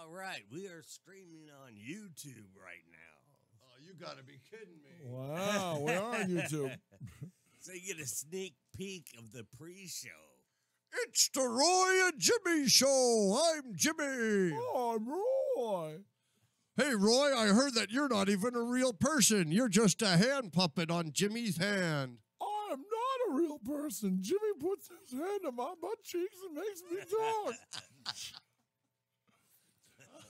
All right, we are streaming on YouTube right now. Oh, you gotta be kidding me. Wow, we're on YouTube. So you get a sneak peek of the pre-show. It's the Roy and Jimmy Show. I'm Jimmy. Oh, I'm Roy. Hey, Roy, I heard that you're not even a real person. You're just a hand puppet on Jimmy's hand. I'm not a real person. Jimmy puts his hand on my butt cheeks and makes me talk.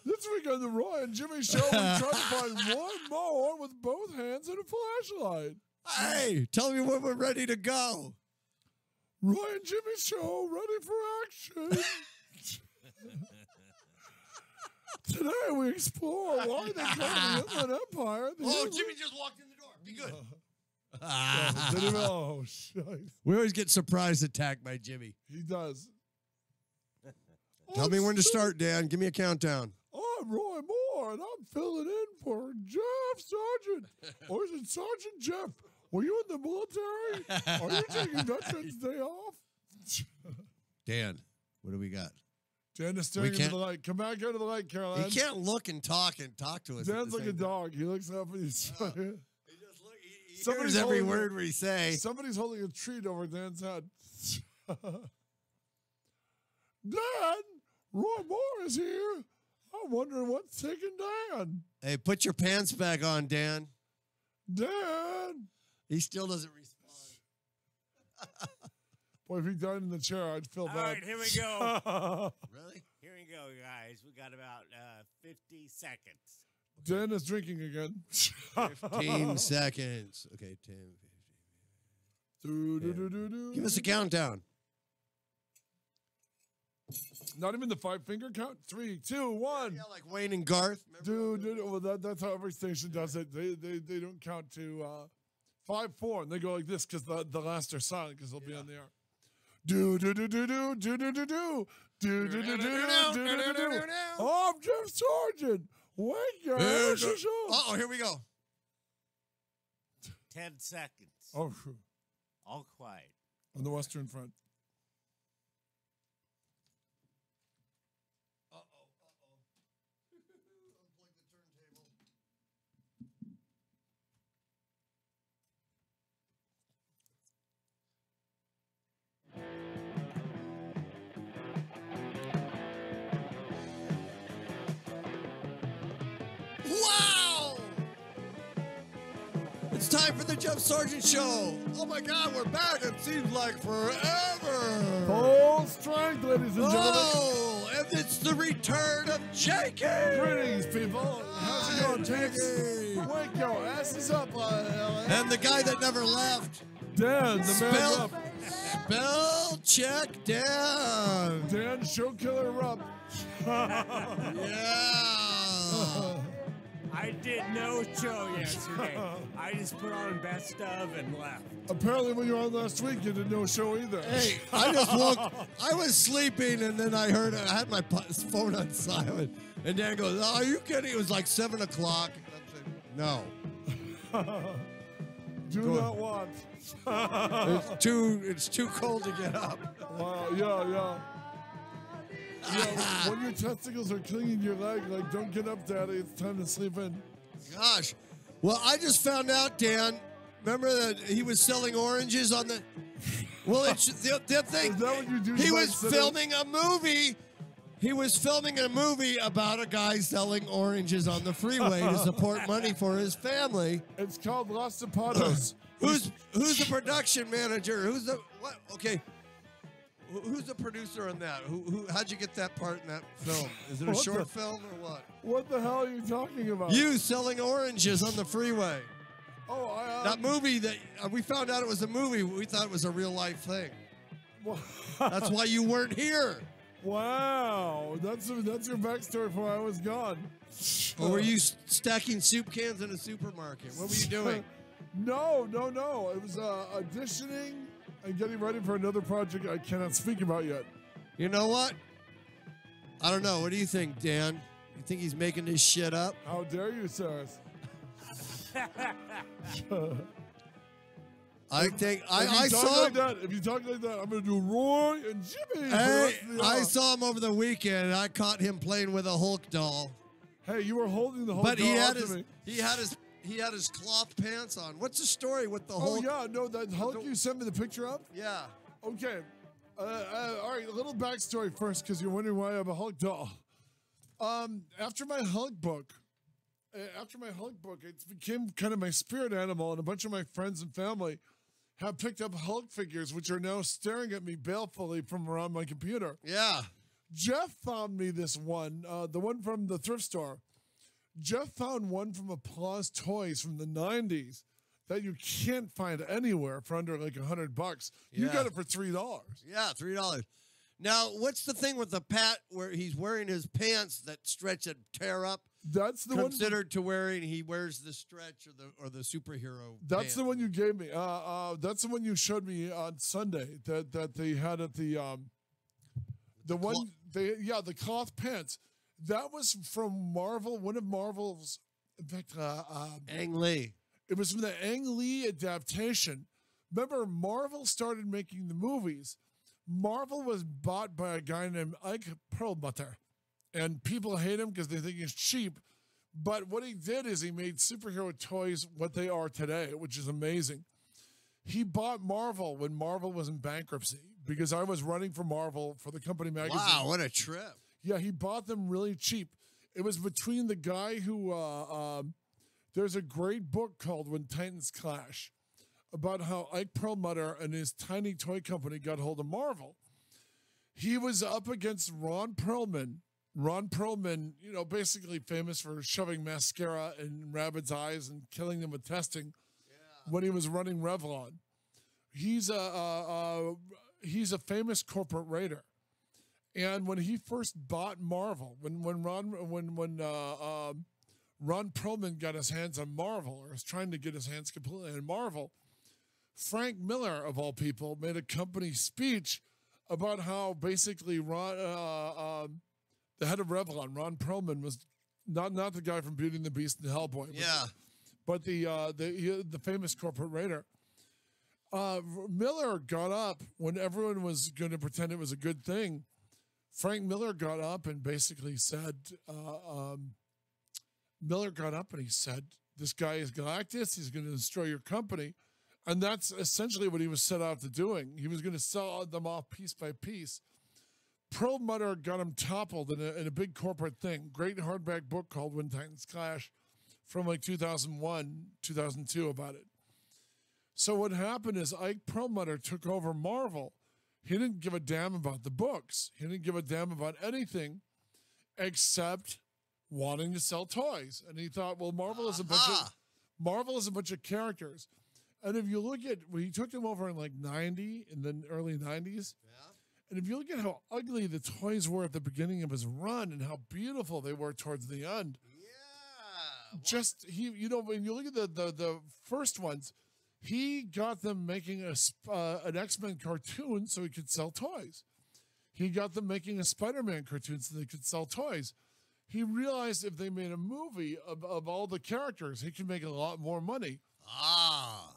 This week on the Roy and Jimmy Show, we try to find one more with both hands and a flashlight. Hey, tell me when we're ready to go. Roy and Jimmy Show, ready for action. Today we explore why they call the Inland Empire. Jimmy just walked in the door. Be good. Oh, shite. We always get surprise attacked by Jimmy. He does. Tell me when to start, Dan. Give me a countdown. I'm Roy Moore, and I'm filling in for Jeff Sargent. Or is it Sergeant Jeff? Were you in the military? Are you taking Veterans Day off? Dan, what do we got? Dan is staring into the light. Come back into the light, Caroline. He can't look and talk to us. Dan's like a dog. He looks up and he's... He hears every word we say. Somebody's holding a treat over Dan's head. Dan, Roy Moore is here. I'm wondering what's taking Dan. Hey, put your pants back on, Dan. Dan. He still doesn't respond. Boy, if he died in the chair, I'd feel bad. All right, here we go. Really? Here we go, guys. We got about 50 seconds. Dan is drinking again. 15 seconds. Okay, 10, 15. Give us a countdown. Not even the 5-finger count. 3, 2, 1. Yeah, like Wayne and Garth. Well, that's how every station does it. They don't count to 5, 4, and they go like this because the last are silent because they'll be on the air. Do do do do do do do do do do do do do do do do. Oh, I'm Jeff Sargent. Wake your asses up. Here we go. 10 seconds. Oh, all quiet. On the Western Front. Wow! It's time for the Jeff Sargent Show. Oh my God, we're back. It seems like forever. Full strength, ladies and gentlemen. Oh, and it's the return of Jakey. Greetings, people. How's it going, Jakey? Wake your asses up. And the guy that never left. Dan, the man up. Spell check Dan. Dan, show killer Rupp. Yeah. I did no show yesterday. I just put on best of and left. Apparently when you were on last week, you did no show either. Hey, I just woke. I was sleeping, and then I heard. I had my phone on silent, and Dan goes, "Oh, are you kidding?" It was like 7 o'clock. No. Do not want. It's too cold to get up. Wow, yeah. Yeah, when your testicles are clinging to your leg, like, don't get up, Daddy. It's time to sleep in. Gosh. Well, I just found out, Dan. Remember that he was selling oranges on the. Well, it's the thing. Is that what you do? He was filming a movie. He was filming a movie about a guy selling oranges on the freeway to support money for his family. It's called Los Zapatos. Who's the production manager? Who's the what? Okay. Who's the producer on that? How'd you get that part in that film? Is it a short film or what? What the hell are you talking about? You selling oranges on the freeway. Oh, that movie that we found out it was a movie. We thought it was a real life thing. That's why you weren't here. Wow, that's your backstory for why I was gone. Or were you stacking soup cans in a supermarket? What were you doing? No. It was auditioning and getting ready for another project I cannot speak about yet. You know what? I don't know. What do you think, Dan? You think he's making this shit up? How dare you, Cyrus? I think If I you talk saw like him. that, if you talk like that, I'm gonna do Roy and Jimmy. for the Hey, rest of the I hour. saw him over the weekend. I caught him playing with a Hulk doll. Hey, you were holding the whole But he doll had to his me. he had his cloth pants on. What's the story with the Oh Hulk? yeah, no, that Hulk you sent me the picture of. Yeah. Okay. All right, a little backstory first, because you're wondering why I have a Hulk doll. After my Hulk book, it became kind of my spirit animal, and a bunch of my friends and family have picked up Hulk figures, which are now staring at me balefully from around my computer. Yeah. Jeff found me this one, the one from the thrift store. Jeff found one from Applause Toys from the 90s that you can't find anywhere for under like $100. You Yeah. got it for $3. Yeah, $3. Now, what's the thing with the Pat where he's wearing his pants that stretch and tear up? That's the one. Considered to wearing, he wears the stretch or the superhero. That's pants. the one you gave me. That's the one you showed me on Sunday that they had at the one the cloth pants. That was from Marvel, one of Marvel's. In fact, Ang Lee. it was from the Ang Lee adaptation. Remember, Marvel started making the movies. Marvel was bought by a guy named Ike Perlmutter, and people hate him because they think he's cheap. But what he did is he made superhero toys what they are today, which is amazing. He bought Marvel when Marvel was in bankruptcy because I was running for Marvel for the company magazine. Wow, what a trip. Yeah, he bought them really cheap. It was between the guy who, there's a great book called When Titans Clash about how Ike Perlmutter and his tiny toy company got hold of Marvel. He was up against Ron Perlman. Ron Perlman, basically famous for shoving mascara in rabbits' eyes and killing them with testing when he was running Revlon. He's a famous corporate raider. And when he first bought Marvel, when Ron Perlman got his hands on Marvel, or was trying to get his hands completely on Marvel, Frank Miller, of all people, made a company speech about how basically the head of Revlon, Ron Perlman, was not the guy from Beauty and the Beast and Hellboy, but the famous corporate raider. Miller got up when everyone was going to pretend it was a good thing. Frank Miller got up and basically said, this guy is Galactus. He's going to destroy your company. And that's essentially what he was set out to doing. He was going to sell them off piece by piece. Perlmutter got him toppled in a big corporate thing. Great hardback book called When Titans Clash from like 2001, 2002 about it. So what happened is Ike Perlmutter took over Marvel. He didn't give a damn about the books. He didn't give a damn about anything except wanting to sell toys. And he thought, well, Marvel is a bunch of characters. And if you look at, he took them over in like 90, in the early 90s. And if you look at how ugly the toys were at the beginning of his run and how beautiful they were towards the end. Yeah. When you look at the first ones, he got them making an X-Men cartoon so he could sell toys. He got them making a Spider-Man cartoon so they could sell toys. He realized if they made a movie of all the characters, he could make a lot more money.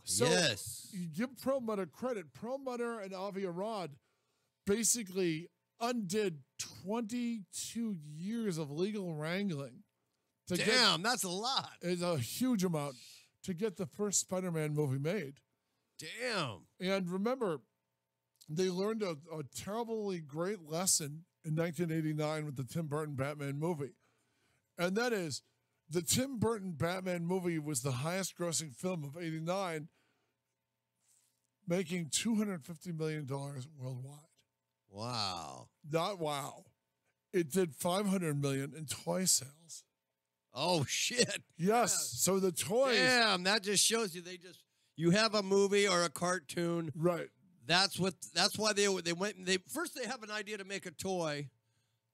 So yes. You give Perlmutter credit. Perlmutter and Avi Arad basically undid 22 years of legal wrangling. That's a lot. It's a huge amount to get the first Spider-Man movie made. Damn. And remember, they learned a terribly great lesson in 1989 with the Tim Burton Batman movie. And that is, the Tim Burton Batman movie was the highest grossing film of 89, making $250 million worldwide. Wow. Not wow. It did $500 million in toy sales. Oh, shit. Yes. So the toys. Damn, that just shows you have a movie or a cartoon. Right. That's why they first they have an idea to make a toy,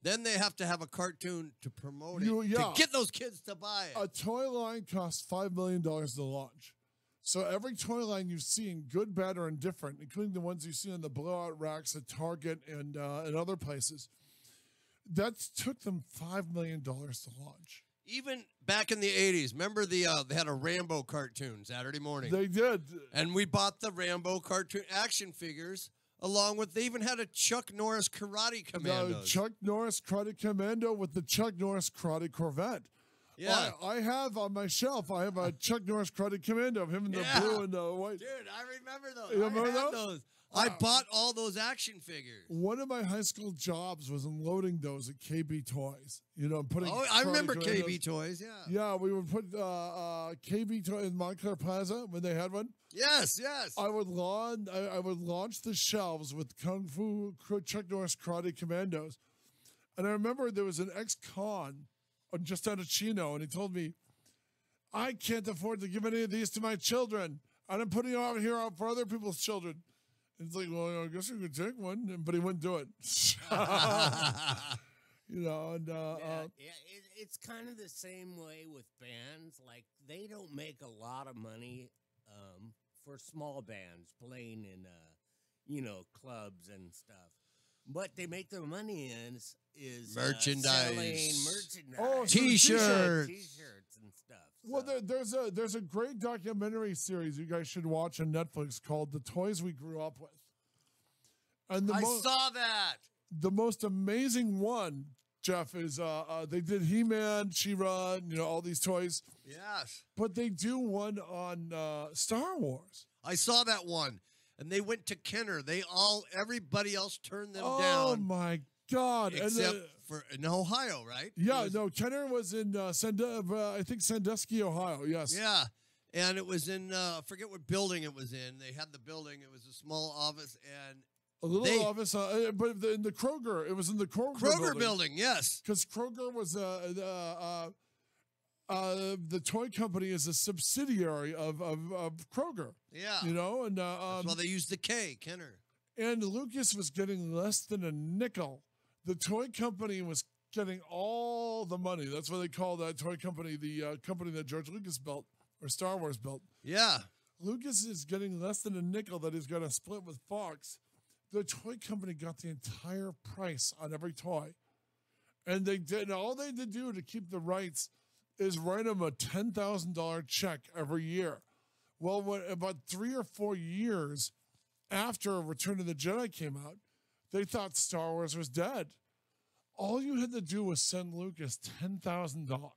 then they have to have a cartoon to promote it to get those kids to buy it. A toy line costs $5 million to launch. So every toy line you've seen, good, bad, or indifferent, including the ones you see on the blowout racks at Target and other places, that took them $5 million to launch. Even back in the 80s, remember they had a Rambo cartoon Saturday morning. They did. And we bought the Rambo cartoon action figures along with, they even had a Chuck Norris Karate Commando. Chuck Norris Karate Commando with the Chuck Norris Karate Corvette. Yeah. I have on my shelf, I have a Chuck Norris Karate Commando of him in the blue and the white. Dude, I remember those. You remember those? I bought all those action figures. One of my high school jobs was unloading those at KB Toys. You know, putting. Oh, I remember Commandos. KB Toys. Yeah. Yeah, we would put KB Toys in Montclair Plaza when they had one. Yes, yes. I would launch the shelves with Kung Fu Chuck Norris Karate Commandos, and I remember there was an ex-con just out of Chino, and he told me, "I can't afford to give any of these to my children, and I'm putting them out for other people's children." And it's like, well, I guess you could take one, but he wouldn't do it. You know, and it's kind of the same way with bands. Like, they don't make a lot of money for small bands playing in, clubs and stuff. What they make their money in is merchandise, selling merchandise, T-shirts and stuff. Well, there's a great documentary series you guys should watch on Netflix called "The Toys We Grew Up With," and I saw that. The most amazing one, Jeff, is they did He-Man, She-Ra, all these toys. Yes, but they do one on Star Wars. I saw that one, and they went to Kenner. Everybody else turned them down. Oh my God! Except for in Ohio, right? Yeah, Kenner was in I think Sandusky, Ohio. Yes. Yeah, and it was in I forget what building it was in. They had the building. It was a small office and a little office, but in the Kroger. It was in the Kroger building. Yes, because Kroger was the toy company is a subsidiary of Kroger. Yeah, and that's why they used the K, Kenner. And Lucas was getting less than a nickel. The toy company was getting all the money. That's why they call that toy company the company that George Lucas built or Star Wars built. Yeah. Lucas is getting less than a nickel that he's going to split with Fox. The toy company got the entire price on every toy. And they did. And all they did do to keep the rights is write them a $10,000 check every year. Well, about 3 or 4 years after Return of the Jedi came out, they thought Star Wars was dead. All you had to do was send Lucas $10,000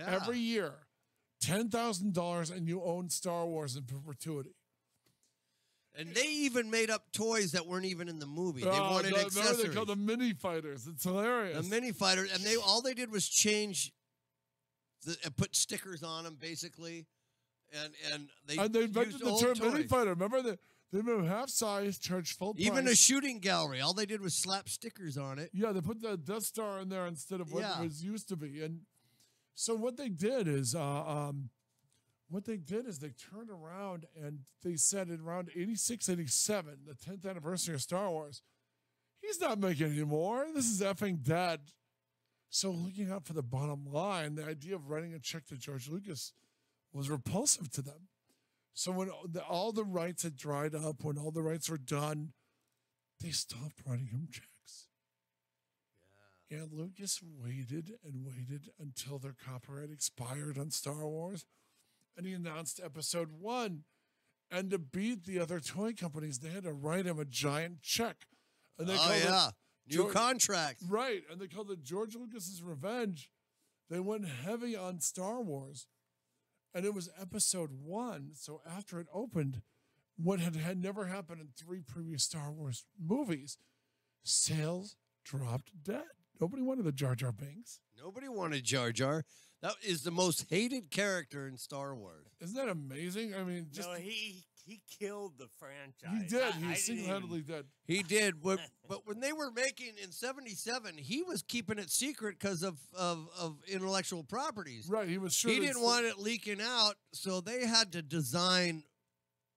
every year, $10,000, and you owned Star Wars in perpetuity. And they even made up toys that weren't even in the movie. They wanted accessories. They called them mini fighters. It's hilarious. The mini fighters, and all they did was change and put stickers on them, basically. And they invented the term mini fighter. Remember they moved half size, charged full price. Even a shooting gallery. All they did was slap stickers on it. Yeah, they put the Death Star in there instead of what it was used to be. And so what they did is they turned around and they said in around 86, 87, the 10th anniversary of Star Wars, he's not making any more. This is effing dead. So looking out for the bottom line, the idea of writing a check to George Lucas was repulsive to them. So when all the rights had dried up, when all the rights were done, they stopped writing him checks. Yeah. And Lucas waited and waited until their copyright expired on Star Wars. And he announced episode 1. And to beat the other toy companies, they had to write him a giant check. And they New contract. Right. And they called it George Lucas's Revenge. They went heavy on Star Wars. And it was episode 1. So after it opened, what had never happened in 3 previous Star Wars movies, sales dropped dead. Nobody wanted the Jar Jar Binks. Nobody wanted Jar Jar. That is the most hated character in Star Wars. Isn't that amazing? I mean, just he killed the franchise. He did. He single-handedly did. He did. But when they were making in '77, he was keeping it secret because of intellectual properties. Right. He was sure. He didn't want it leaking out, so they had to design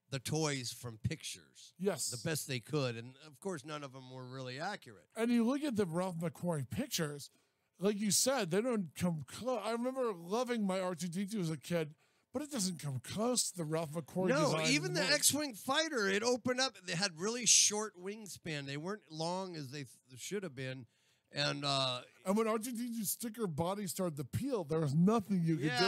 the toys from pictures. Yes. The best they could. And, of course, none of them were really accurate. And you look at the Ralph McQuarrie pictures, like you said, they don't come close. I remember loving my R2-D2 as a kid, but it doesn't come close to the Ralph McQuarrie design. No, even the X-Wing fighter, it opened up. They had really short wingspan. They weren't long as they should have been. And when R2-D2's sticker body started to peel, there was nothing you could do.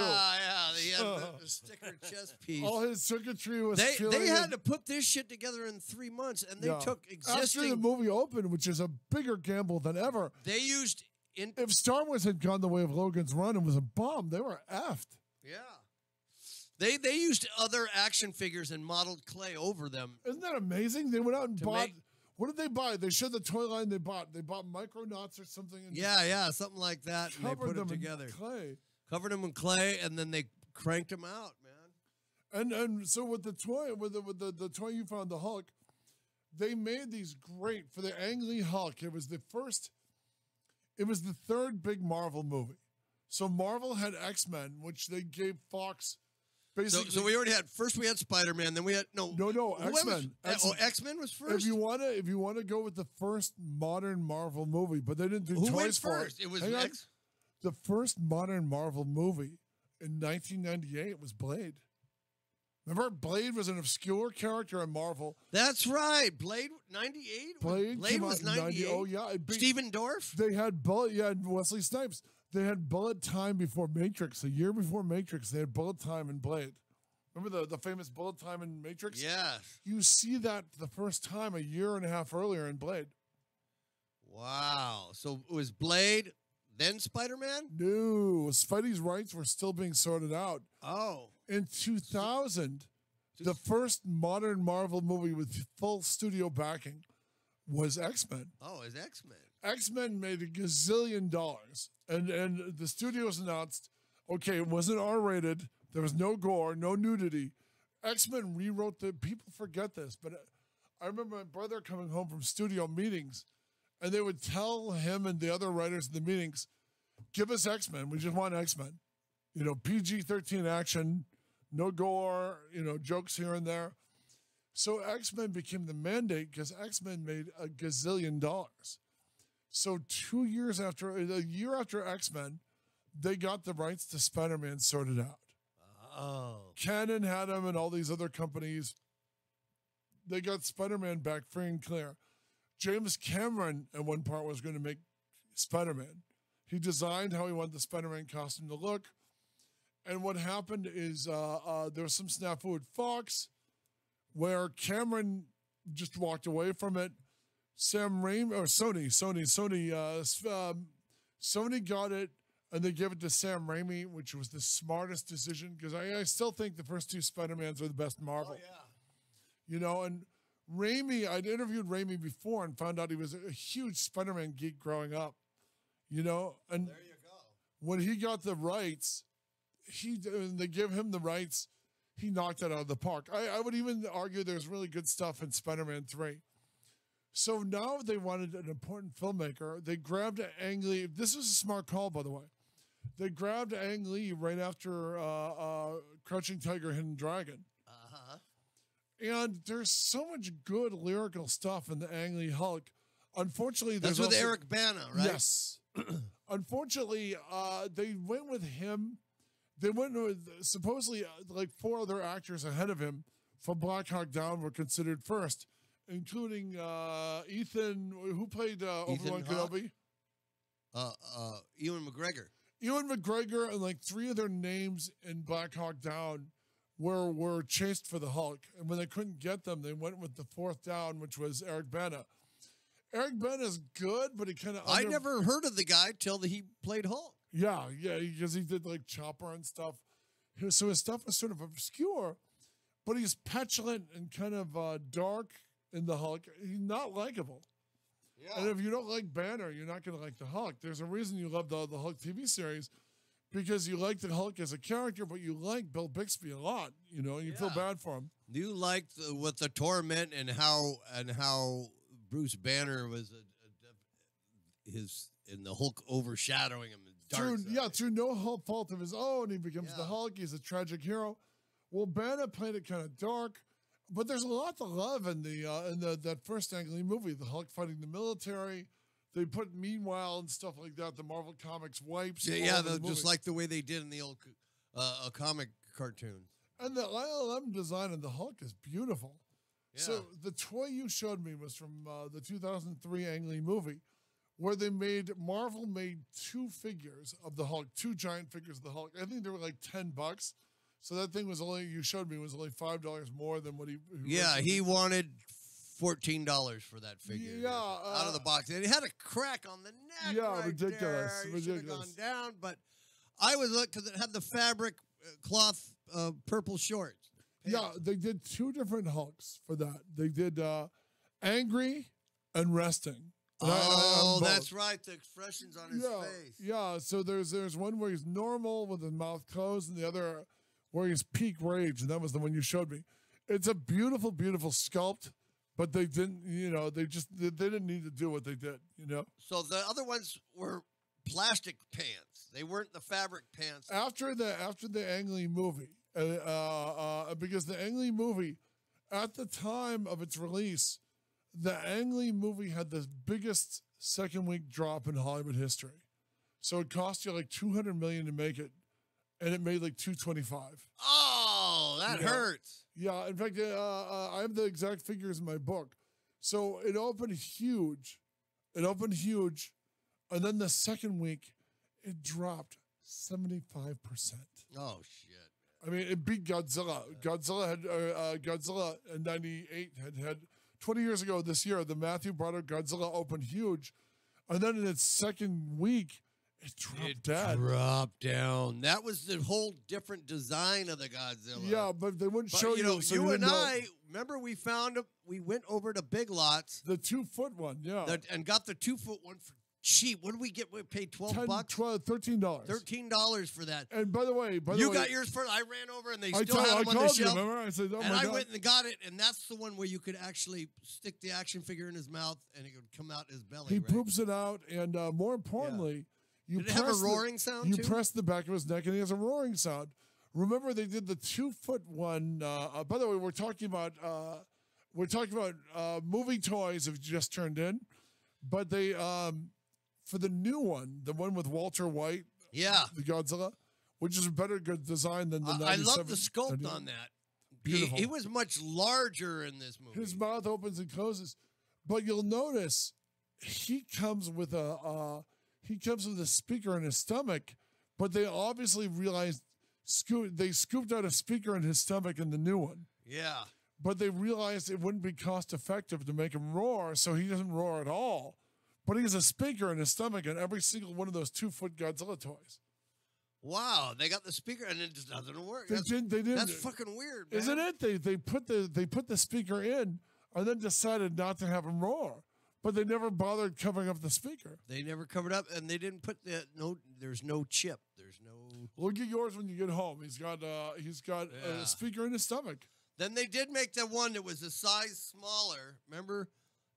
He had the sticker chest piece. All his circuitry was They had to put this shit together in 3 months, and they took existing. After the movie opened, which is a bigger gamble than ever. They used if Star Wars had gone the way of Logan's Run and was a bomb, they were effed. Yeah. They used other action figures and modeled clay over them. Isn't that amazing? They went out and bought. What did they buy? They showed the toy line they bought. They bought Micronauts or something. And Something like that. And they put them together. In clay. Covered them in clay, and then they cranked them out, man. And so with the toy, with the toy you found, the Hulk, they made these great for the Ang Lee Hulk. It was the third big Marvel movie. So Marvel had X-Men, which they gave Fox. Basically, so we already had we had Spider-Man, then we had X-Men. X-Men was first. If you wanna go with the first modern Marvel movie, but they didn't do Who toys went for first? It was the first modern Marvel movie in 1998 was Blade. Remember, Blade was an obscure character in Marvel. That's right. Blade 98. Blade was 98. Oh yeah, Steven Dorff. They had Wesley Snipes. They had bullet time before Matrix. A year before Matrix, they had bullet time in Blade. Remember the famous bullet time in Matrix? Yes. You see that the first time a year and a half earlier in Blade. Wow. So it was Blade, then Spider-Man? No. Spidey's rights were still being sorted out. Oh. In 2000, the first modern Marvel movie with full studio backing was X-Men. Oh, it was X-Men. X-Men made $1 gazillion. And the studios announced, okay, it wasn't R-rated. There was no gore, no nudity. X-Men rewrote people forget this, but I remember my brother coming home from studio meetings, and they would tell him and the other writers in the meetings, give us X-Men. We just want X-Men. PG-13 action, no gore, jokes here and there. So X-Men became the mandate because X-Men made $1 gazillion. So a year after X-Men, they got the rights to Spider-Man sorted out. Oh. Canon had them and all these other companies. They got Spider-Man back free and clear. James Cameron at one part was going to make Spider-Man. He designed how he wanted the Spider-Man costume to look. And what happened is there was some snafu at Fox where Cameron just walked away from it. Sam Raimi or Sony got it, and they gave it to Sam Raimi, which was the smartest decision because I still think the first two Spider-Mans are the best Marvel. Oh yeah. And Raimi, I'd interviewed Raimi before and found out he was a huge Spider-Man geek growing up. And there you go. When he got the rights, they give him the rights. He knocked it out of the park. I would even argue there's really good stuff in Spider-Man 3. So now they wanted an important filmmaker. They grabbed Ang Lee. This was a smart call, by the way. They grabbed Ang Lee right after Crouching Tiger, Hidden Dragon. Uh-huh. And there's so much good lyrical stuff in the Ang Lee Hulk. Unfortunately, that's with Eric Bana, right? Yes. Unfortunately, they went with him. They went with supposedly like 4 other actors ahead of him for Black Hawk Down were considered first, including Ethan, who played Obi-Wan Kenobi. Ewan McGregor. Ewan McGregor and like 3 other names in Black Hawk Down were chased for the Hulk. And when they couldn't get them, they went with the 4th down, which was Eric Bana. Eric Bana's good, but he kind of... I never heard of the guy till he played Hulk. Yeah, because he did like Chopper and stuff. So his stuff is sort of obscure, but he's petulant and kind of dark in the Hulk. He's not likable. Yeah. And if you don't like Banner, you're not going to like the Hulk. There's a reason you love the Hulk TV series, because you like the Hulk as a character, but you like Bill Bixby a lot, and you feel bad for him. You liked what the torment and how Bruce Banner was in the Hulk overshadowing him. Through no fault of his own, he becomes the Hulk. He's a tragic hero. Well, Banner played it kind of dark, but there's a lot to love in that first Ang Lee movie. The Hulk fighting the military. They put Meanwhile and stuff like that. The Marvel Comics wipes. Just like the way they did in the old comic cartoons. And the ILM design of the Hulk is beautiful. Yeah. So the toy you showed me was from the 2003 Ang Lee movie, where Marvel made 2 figures of the Hulk, 2 giant figures of the Hulk. I think they were like $10. So that thing was you showed me, was only $5 more than what he Yeah, he wanted $14 for that figure. Yeah, out of the box. And it had a crack on the neck. Yeah, right ridiculous. There. It should have gone down, but I was looking because it had the fabric cloth purple shorts. Yeah, they did 2 different Hulks for that. They did angry and resting. Oh, that's right. The expressions on his face. Yeah, so there's one where he's normal with his mouth closed, and the other where he's peak rage, and that was the one you showed me. It's a beautiful, beautiful sculpt, but they didn't, they didn't need to do what they did, So the other ones were plastic pants. They weren't the fabric pants. After the Ang Lee movie, because the Ang Lee movie, at the time of its release, the Ang Lee movie had the biggest second week drop in Hollywood history. So it cost you like $200 million to make it, and it made like $225. Oh, that hurts. Yeah, in fact, I have the exact figures in my book. So it opened huge. And then the second week, it dropped 75%. Oh, shit. I mean, it beat Godzilla. Godzilla in 98 had 20 years ago this year, the Matthew Broderick Godzilla opened huge. And then in its second week, it dropped down. That was the whole different design of the Godzilla. Yeah, but they wouldn't show you. So you and I, remember we went over to Big Lots. The 2-foot one, yeah. And got the 2-foot one for cheap. What did we get? We paid $12. $13. $13 for that. And by the way, you got yours first. I ran over and they still I had them on the shelf. Remember? I said, and I went and got it, and that's the one where you could actually stick the action figure in his mouth and it would come out his belly. He poops it out, and more importantly, did it have a roaring sound? You press the back of his neck, and he has a roaring sound. Remember, they did the 2-foot one. By the way, we're talking about movie toys have just turned in, but they for the new one, the one with Walter White, the Godzilla, which is a better good design than the 97. I love the sculpt on that. Beautiful. He was much larger in this movie. His mouth opens and closes, but you'll notice he comes with a speaker in his stomach. But they obviously realized they scooped out a speaker in his stomach in the new one. Yeah. But they realized it wouldn't be cost effective to make him roar, so he doesn't roar at all. But he has a speaker in his stomach in every single one of those 2-foot Godzilla toys. Wow, they got the speaker and it just doesn't work. They didn't. That's fucking weird, man. Isn't it? They put the speaker in and then decided not to have him roar. But they never bothered covering up the speaker. They never covered up, and they didn't put there's no chip. There's no. Look at yours when you get home. He's got a speaker in his stomach. Then they did make the one that was a size smaller, remember?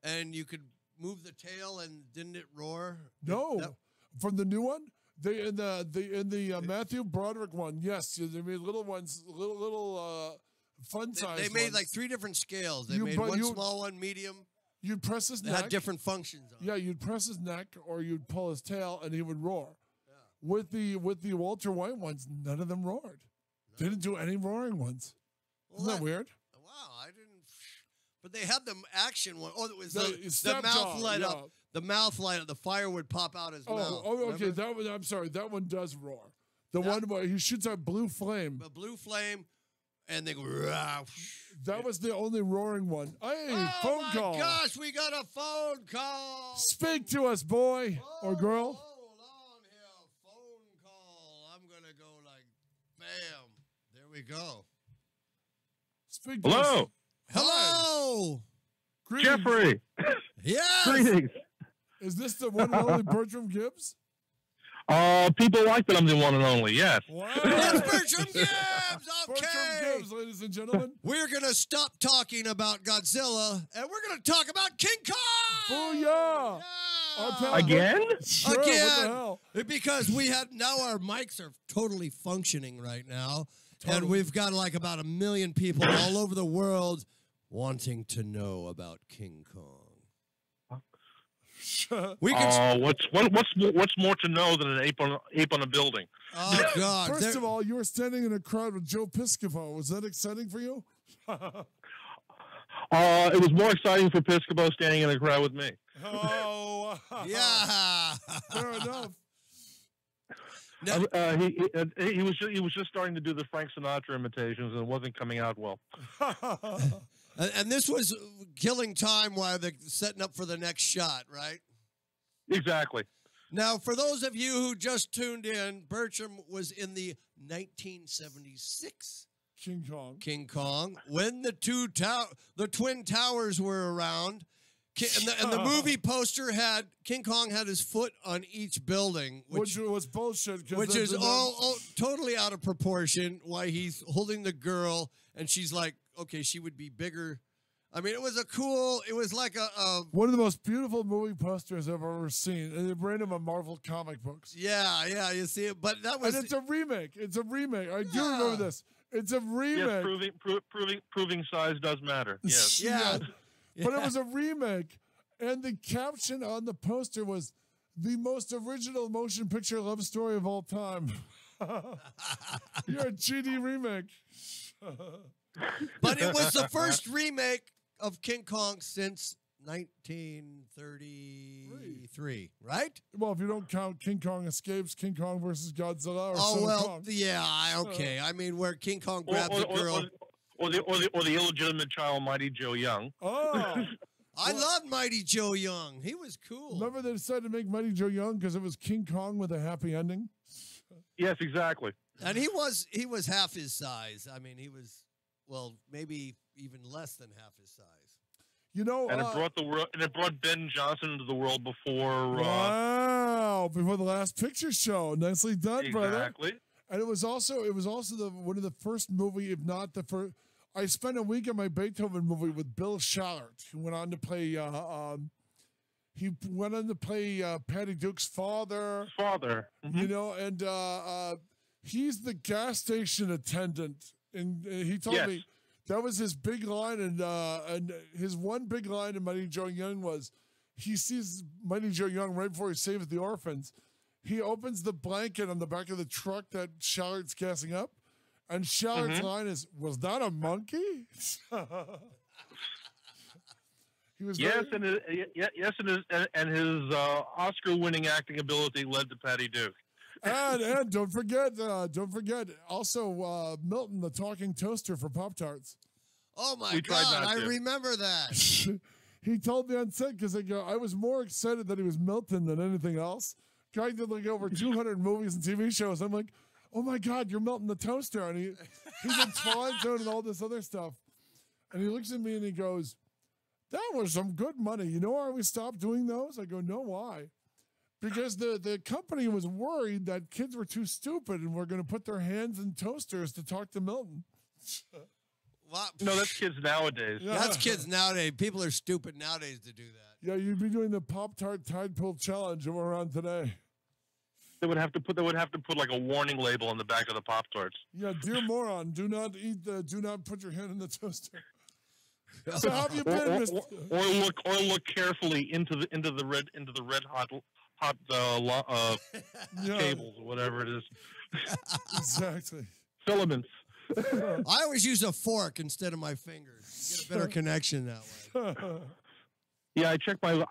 And you could move the tail, and didn't it roar? No, from the new one. They in the Matthew Broderick one. Yes, they made little ones, little fun size. They made ones. like 3 different scales. They made one small, one medium. You'd press his neck. Had different functions on it. Yeah, you'd press his neck or you'd pull his tail and he would roar. Yeah. With the Walter White ones, none of them roared. No. They didn't do any roaring ones. Well, Isn't that weird? Wow, I didn't. But they had the action one. Oh, it was the mouth light up. The mouth light up. The fire would pop out his mouth. Oh, okay. That one. I'm sorry. That one does roar. The one where he shoots out blue flame. A blue flame. And they go, rah. That was the only roaring one. Hey, phone call. Oh, my gosh, we got a phone call. Speak to us, boy or girl. Hold on here. Phone call. I'm going to go like, bam. There we go. Speak to Hello. us. Hello. Greetings. Jeffrey. Yes. Greetings. Is this the one and only Bertram Gibbs? People like that I'm the one and only, yes. Wow. It's Bertram Gibbs. Okay. Bertram Gibbs, ladies and gentlemen. We're going to stop talking about Godzilla, and we're going to talk about King Kong. Booyah. Yeah. Again? Sure, Again. What the hell? Because now our mics are totally functioning right now. Totally. And we've got like about 1 million people all over the world wanting to know about King Kong. We can. What's more to know than an ape on a building? Oh God! First of all, you were standing in a crowd with Joe Piscopo. Was that exciting for you? It was more exciting for Piscopo standing in a crowd with me. Oh, Yeah. fair enough. Now, He was just starting to do the Frank Sinatra imitations, and it wasn't coming out well. and this was killing time while they're setting up for the next shot, right? Exactly. Now, for those of you who just tuned in, Bertram was in the 1976 King King Kong. Kong when the Twin Towers were around. And the movie poster had King Kong had his foot on each building, which was bullshit. Which is all totally out of proportion. Why he's holding the girl, and she's like, okay, she would be bigger. I mean, it was like a one of the most beautiful movie posters I've ever seen. And they ran them on Marvel comic books. Yeah, you see it. But that was... And it's a remake. I do remember this. It's a remake. Yes, proving size does matter. Yes. Yeah. But it was a remake, and the caption on the poster was, "The most original motion picture love story of all time." You're a GD remake. But it was the first remake of King Kong since 1933, right? Well, if you don't count King Kong Escapes, King Kong versus Godzilla, or Son of Kong. Yeah, okay. I mean, where King Kong grabs the girl. Or the illegitimate child, Mighty Joe Young. Oh, I loved Mighty Joe Young. He was cool. Remember they decided to make Mighty Joe Young because it was King Kong with a happy ending? Yes, exactly. And he was half his size. I mean, he was, well, maybe even less than half his size. You know, and it brought Ben Johnson into the world before. Before the Last Picture Show. Nicely done, brother. Exactly. And it was also one of the first movie, if not the first. I spent a week on my Beethoven movie with Bill Shallert, who went on to play. Patty Duke's father. Mm-hmm. You know, and he's the gas station attendant, and he told me that was his big line, and his one big line in Mighty Joe Young was, he sees Mighty Joe Young right before he saves the orphans. He opens the blanket on the back of the truck that Shallard's gassing up, and Shallard's line is, "Was that a monkey?" He was and his Oscar-winning acting ability led to Patty Duke. And don't forget, also Milton, the talking toaster for Pop-Tarts. Oh my God, I remember that. He told me on set because I was more excited that he was Milton than anything else. Guy did like over 200 movies and TV shows. I'm like, oh my God, you're Milton the Toaster. And he's in Twilight Zone and all this other stuff. And he looks at me and he goes, "That was some good money. You know why we stopped doing those?" I go, "No, why?" Because the company was worried that kids were too stupid and were going to put their hands in toasters to talk to Milton. No, that's kids nowadays. Yeah. That's kids nowadays. People are stupid nowadays to do that. Yeah, you'd be doing the Pop-Tart Tide Pool Challenge that we're on today. They would have to put like a warning label on the back of the Pop-Tarts. Yeah, dear moron, do not put your hand in the toaster. So how have you been, Mr. Or look carefully into the red hot cables or whatever it is. Exactly. Filaments. I always use a fork instead of my fingers. Get a better connection that way. Yeah, I check my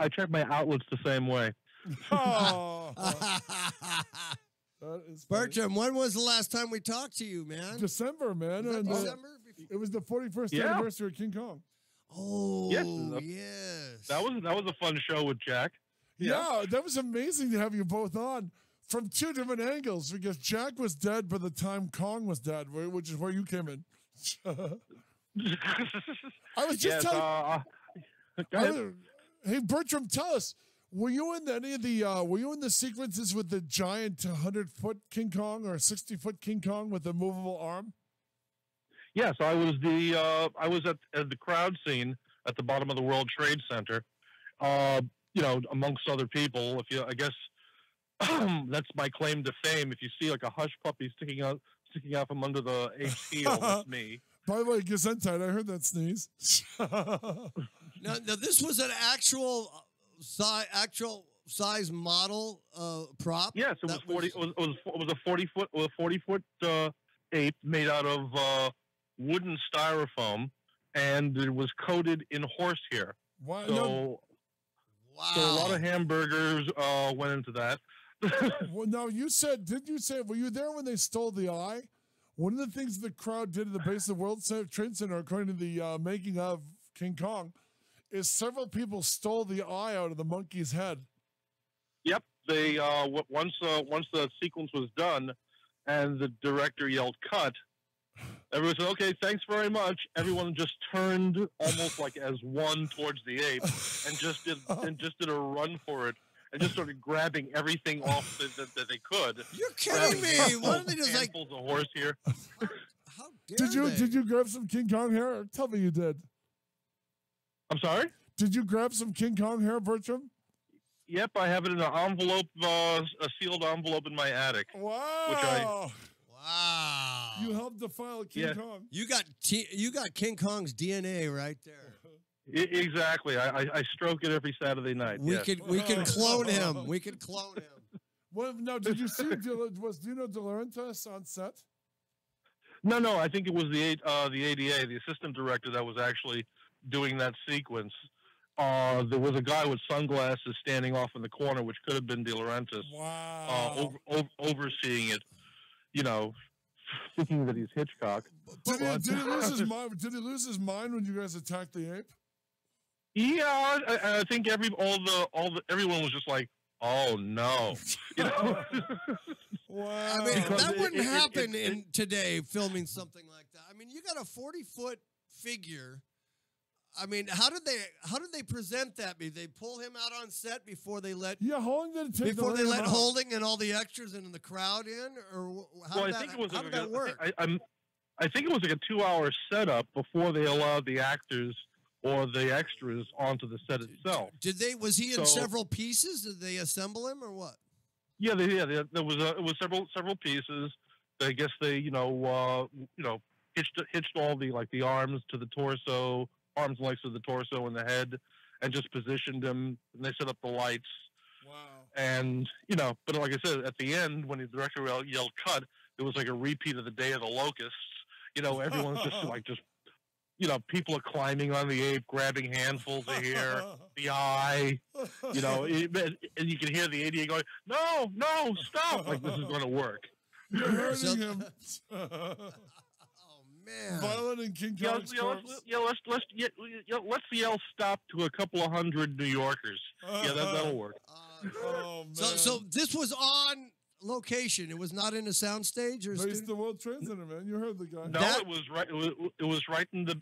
outlets the same way. Oh. Bertram, when was the last time we talked to you, man? December, man. December? It was the 41st anniversary of King Kong. Oh, yes. That was a fun show with Jack. Yeah, that was amazing to have you both on from two different angles, because Jack was dead by the time Kong was dead, which is where you came in. I was just telling. Hey, Bertram, tell us. Were you in any of the? Were you in the sequences with the giant 100-foot King Kong or 60-foot King Kong with a movable arm? Yes, I was at the crowd scene at the bottom of the World Trade Center. Amongst other people. I guess that's my claim to fame. If you see like a hush puppy sticking out from under the heel, that's me. By the way, Gesundheit, I heard that sneeze. Now, this was an actual size model prop. Yes, it was 40. It was a 40-foot ape made out of wooden styrofoam, and it was coated in horsehair. Wow. So Wow. So a lot of hamburgers went into that. Well, now did you say, were you there when they stole the eye? One of the things the crowd did at the base of the World Trade Center, according to the making of King Kong, is several people stole the eye out of the monkey's head. Yep. They once the sequence was done, and the director yelled "cut," everyone said, "Okay, thanks very much." Everyone just turned almost like as one towards the ape, and just did a run for it, and just started grabbing everything off that they could. You're kidding me! Why don't they just like handfuls of horse here? How dare Did you grab some King Kong hair? Tell me you did. I'm sorry? Did you grab some King Kong hair, Bertram? Yep, I have it in an envelope, a sealed envelope in my attic. Wow! Wow! You helped defile King Kong. You got King Kong's DNA right there. Exactly. I stroke it every Saturday night. We can clone him. We can clone him. Well, now, did you see was Dino De Laurentiis on set? No. I think it was the ADA, the assistant director, that was actually doing that sequence. There was a guy with sunglasses standing off in the corner, which could have been De Laurentiis. Wow. Overseeing it, thinking that he's Hitchcock. Did he lose his mind? Did he lose his mind when you guys attacked the ape? Yeah, I think everyone was just like, "Oh no!" Wow. I mean, that wouldn't happen in today filming something like that. I mean, you got a 40-foot figure. I mean, how did they present that? Did they pull him out on set before they let? Yeah, how long did it take? Before they let Holding and all the extras and the crowd in, or how did that work? I think it was like a 2-hour setup before they allowed the actors or the extras onto the set itself. Was he in several pieces? Did they assemble him or what? Yeah, there was several pieces. I guess they hitched all the arms to the torso, arms and legs to the torso and the head, and just positioned him. And they set up the lights. Wow. And but like I said, at the end when the director yelled "cut," it was like a repeat of the Day of the Locusts. Everyone's just people are climbing on the ape, grabbing handfuls of hair, the eye, and you can hear the ADA going, "No, stop!" Like this is going to work. You're hurting him. Oh man! Violent and King Kong's corpse. Let's yell "stop" to a couple of hundred New Yorkers. Yeah, that'll work. Oh man! So this was on location. It was not in a soundstage or Based the World Trade Center, man. You heard the guy. No, it was right. It was right in the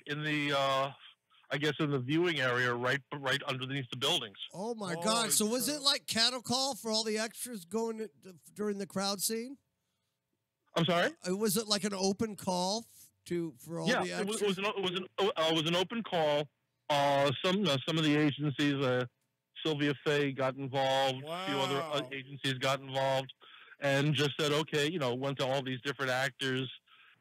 I guess in the viewing area, right underneath the buildings. Oh my God! So was it like cattle call for all the extras going during the crowd scene? I'm sorry. Was it like an open call for all the extras? It was an open call. Some of the agencies, Sylvia Fay got involved. Wow. A few other agencies got involved. And just said, okay, went to all these different actors,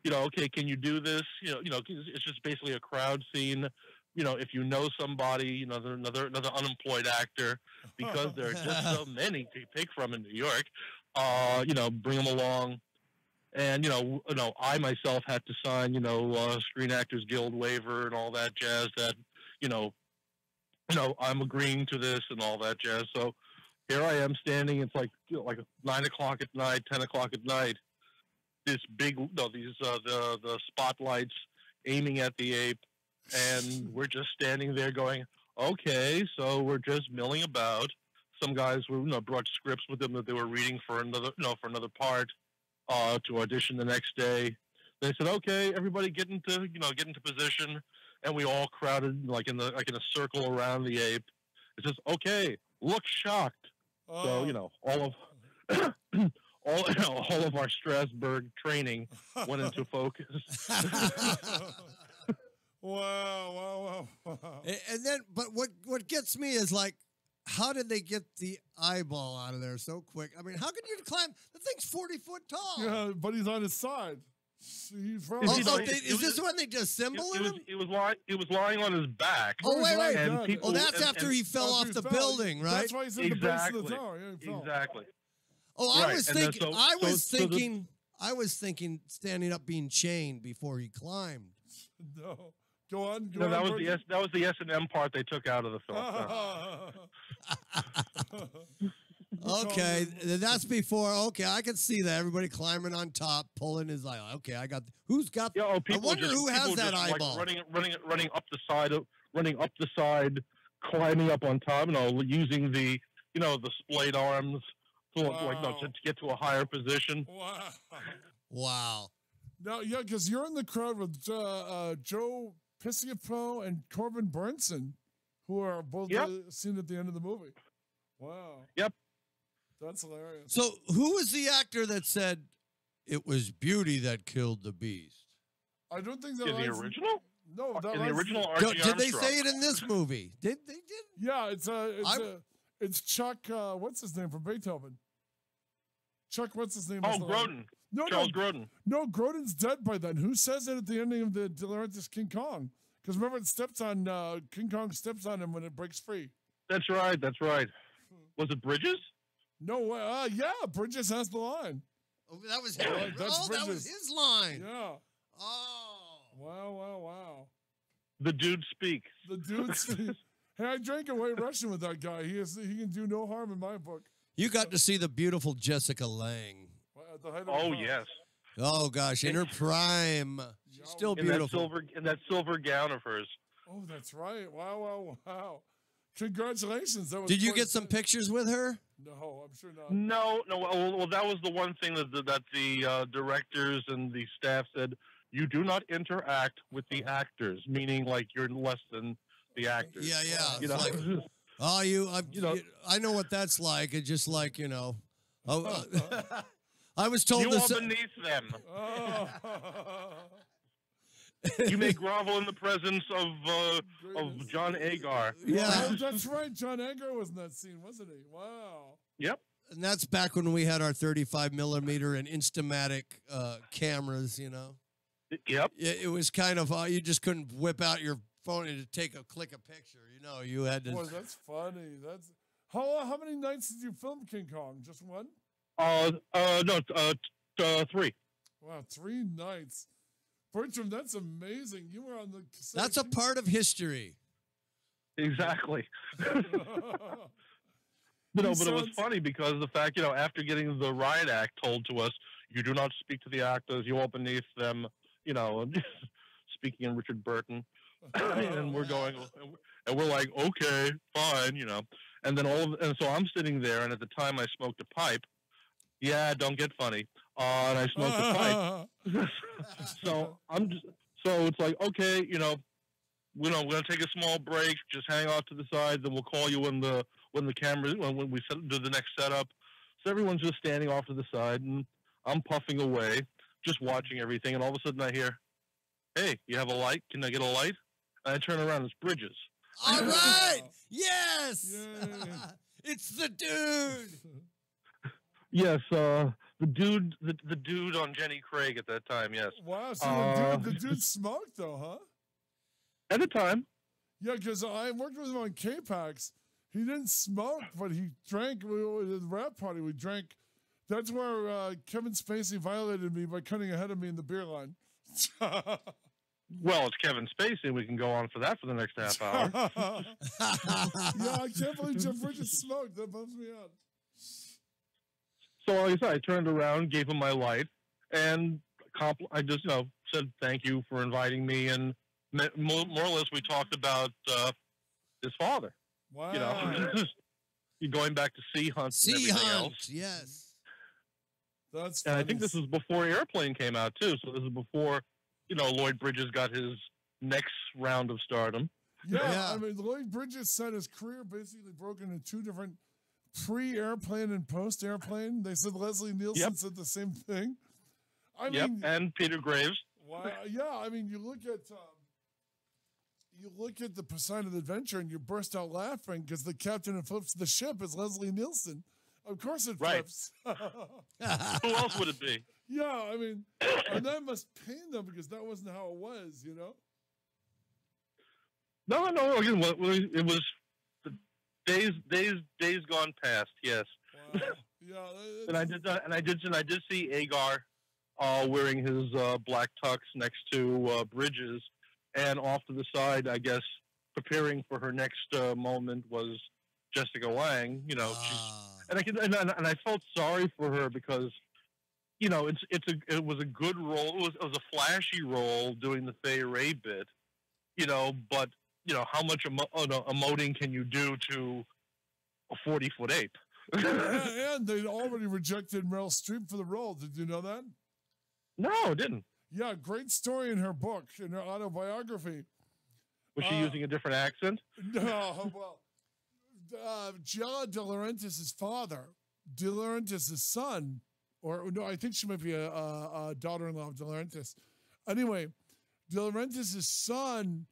okay, can you do this? It's just basically a crowd scene. If you know somebody, another unemployed actor, because there are just so many to pick from in New York, bring them along. And, I myself had to sign, Screen Actors Guild waiver and all that jazz that, I'm agreeing to this and all that jazz. So, here I am standing. It's like 9 o'clock at night, 10 o'clock at night. This the spotlights aiming at the ape, and we're just standing there going, okay. So we're just milling about. Some guys brought scripts with them that they were reading for another part to audition the next day. They said, okay, everybody get into position, and we all crowded like in a circle around the ape. It says, okay, look shocked. So all of our Strasbourg training went into focus. Wow. And then, but what gets me is like, how did they get the eyeball out of there so quick? I mean, how could you climb? The thing's 40 foot tall. Yeah, but he's on his side. Is this when they disassemble him? It was lying on his back. Oh wait. And that's after he fell off the building, right? That's why he's in the base of the tower. Yeah, exactly. Oh, I Right. was thinking standing up being chained before he climbed. No. Go on. No, that was the S&M part they took out of the film. Okay, that's before. Okay, I can see that. Everybody climbing on top, pulling his eye. Okay, I got. Who's got? Yeah, I wonder who has that eyeball. Like running up the side, climbing up on top. Using the the splayed arms to get to a higher position. Wow. Now, yeah, because you're in the crowd with Joe Piscopo and Corbin Burnson, who are both seen at the end of the movie. Wow. Yep. That's hilarious. So, who was the actor that said it was beauty that killed the beast? I don't think that in the original. No, that in the original. Did they say it in this movie? Did? Yeah, it's Chuck. What's his name from Beethoven? Chuck. What's his name? Oh, Grodin. Charles Grodin. No, Grodin's dead by then. Who says it at the ending of the De Laurentiis King Kong? Because remember, it steps on King Kong steps on him when it breaks free. That's right. Was it Bridges? No, yeah, Bridges has the line. Oh, that was him. That was his line. Yeah. Oh. Wow. The dude speaks. The dude speaks. Hey, I drank a White Russian with that guy. He can do no harm in my book. You got to see the beautiful Jessica Lange. At the height of oh, yes. Oh, gosh, in her prime. She's still beautiful. In that silver gown of hers. Oh, that's right. Wow. Congratulations. Did you get some pictures with her? No, I'm sure not. No. Well, that was the one thing that the directors and the staff said. You do not interact with the actors, meaning like you're less than the actors. Yeah. You know? Like, I know what that's like. It's just like, I was told you this. are beneath them. You may grovel in the presence of John Agar. Yeah, that's right. John Agar was in that scene, wasn't he? Wow. Yep. And that's back when we had our 35 millimeter and Instamatic cameras. Yep. It was kind of you just couldn't whip out your phone and click a picture. You had to. Boy, that's funny. That's how many nights did you film King Kong? Just one? No, 3. Wow, 3 nights. Bertram, that's amazing. You were on the cassette. That's a part of history. Exactly. But it was funny because the fact, after getting the riot act told to us, you do not speak to the actors, you are beneath them, speaking in Richard Burton, and we're going, and we're like, okay, fine, and then and so I'm sitting there, and at the time I smoked a pipe. Yeah, don't get funny. And I smoked a pipe. So it's like, okay, we're gonna take a small break, just hang off to the side, then we'll call you when we do the next setup. So everyone's just standing off to the side, and I'm puffing away, just watching everything, and all of a sudden I hear, "Hey, you have a light? Can I get a light?" And I turn around, it's Bridges. All right, yes, it's the dude. Yes, the dude on Jenny Craig at that time. Yes. Wow, so the dude smoked though, huh? At the time. Yeah, because I worked with him on K-Pax. He didn't smoke, but he drank. At the rap party, we drank. That's where Kevin Spacey violated me by cutting ahead of me in the beer line. Well, it's Kevin Spacey. We can go on for that for the next half hour. Yeah, I can't believe Jeff Bridges smoked. That bums me out. So, like I said, I turned around, gave him my light, and I just, said thank you for inviting me, and more or less we talked about his father. Wow. Going back to Sea Hunt. Sea Hunt, yes. That's funny. And I think this was before Airplane came out, too. So this is before, Lloyd Bridges got his next round of stardom. Yeah, I mean, Lloyd Bridges said his career basically broken into 2 different pre-Airplane and post-Airplane. They said Leslie Nielsen said the same thing. I mean, and Peter Graves. Wow, yeah, I mean, you look at the Poseidon Adventure and you burst out laughing because the captain who flips the ship is Leslie Nielsen. Of course it flips. Who else would it be? Yeah, I mean, and that must pain them because that wasn't how it was, No, again, it was days gone past. Yes. Wow. Yeah. And I did see Agar wearing his black tux next to Bridges, and off to the side, I guess, preparing for her next moment was Jessica Lange. You know, and I felt sorry for her because, you know, it was a good role. It was a flashy role doing the Fay Ray bit, you know, but you know how much emoting can you do to a 40-foot ape? And they'd already rejected Meryl Streep for the role. Did you know that? No, it didn't. Yeah, great story in her book, in her autobiography. Was she using a different accent? No, well, Giada De Laurentiis' father, De Laurentiis' son, or no, I think she might be a daughter-in-law of De Laurentiis. Anyway, De Laurentiis' son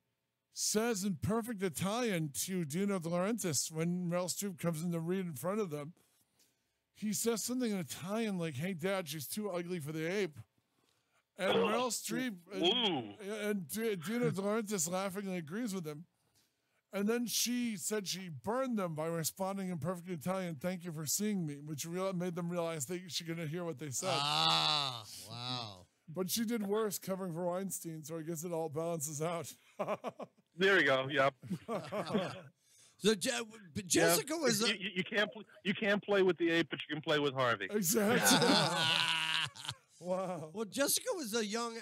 says in perfect Italian to Dino De Laurentiis when Meryl Streep comes in to read in front of them, he says something in Italian like, "Hey, Dad, she's too ugly for the ape." And Meryl Streep and Dino De Laurentiis laughingly agrees with him. And then she said she burned them by responding in perfect Italian, "Thank you for seeing me," which made them realize she couldn't hear what they said. Ah, wow. But she did worse covering for Weinstein, so I guess it all balances out. There you go. Yep. So Jessica was. You can't play with the ape, but you can play with Harvey. Exactly. Wow. Well, Jessica was a young.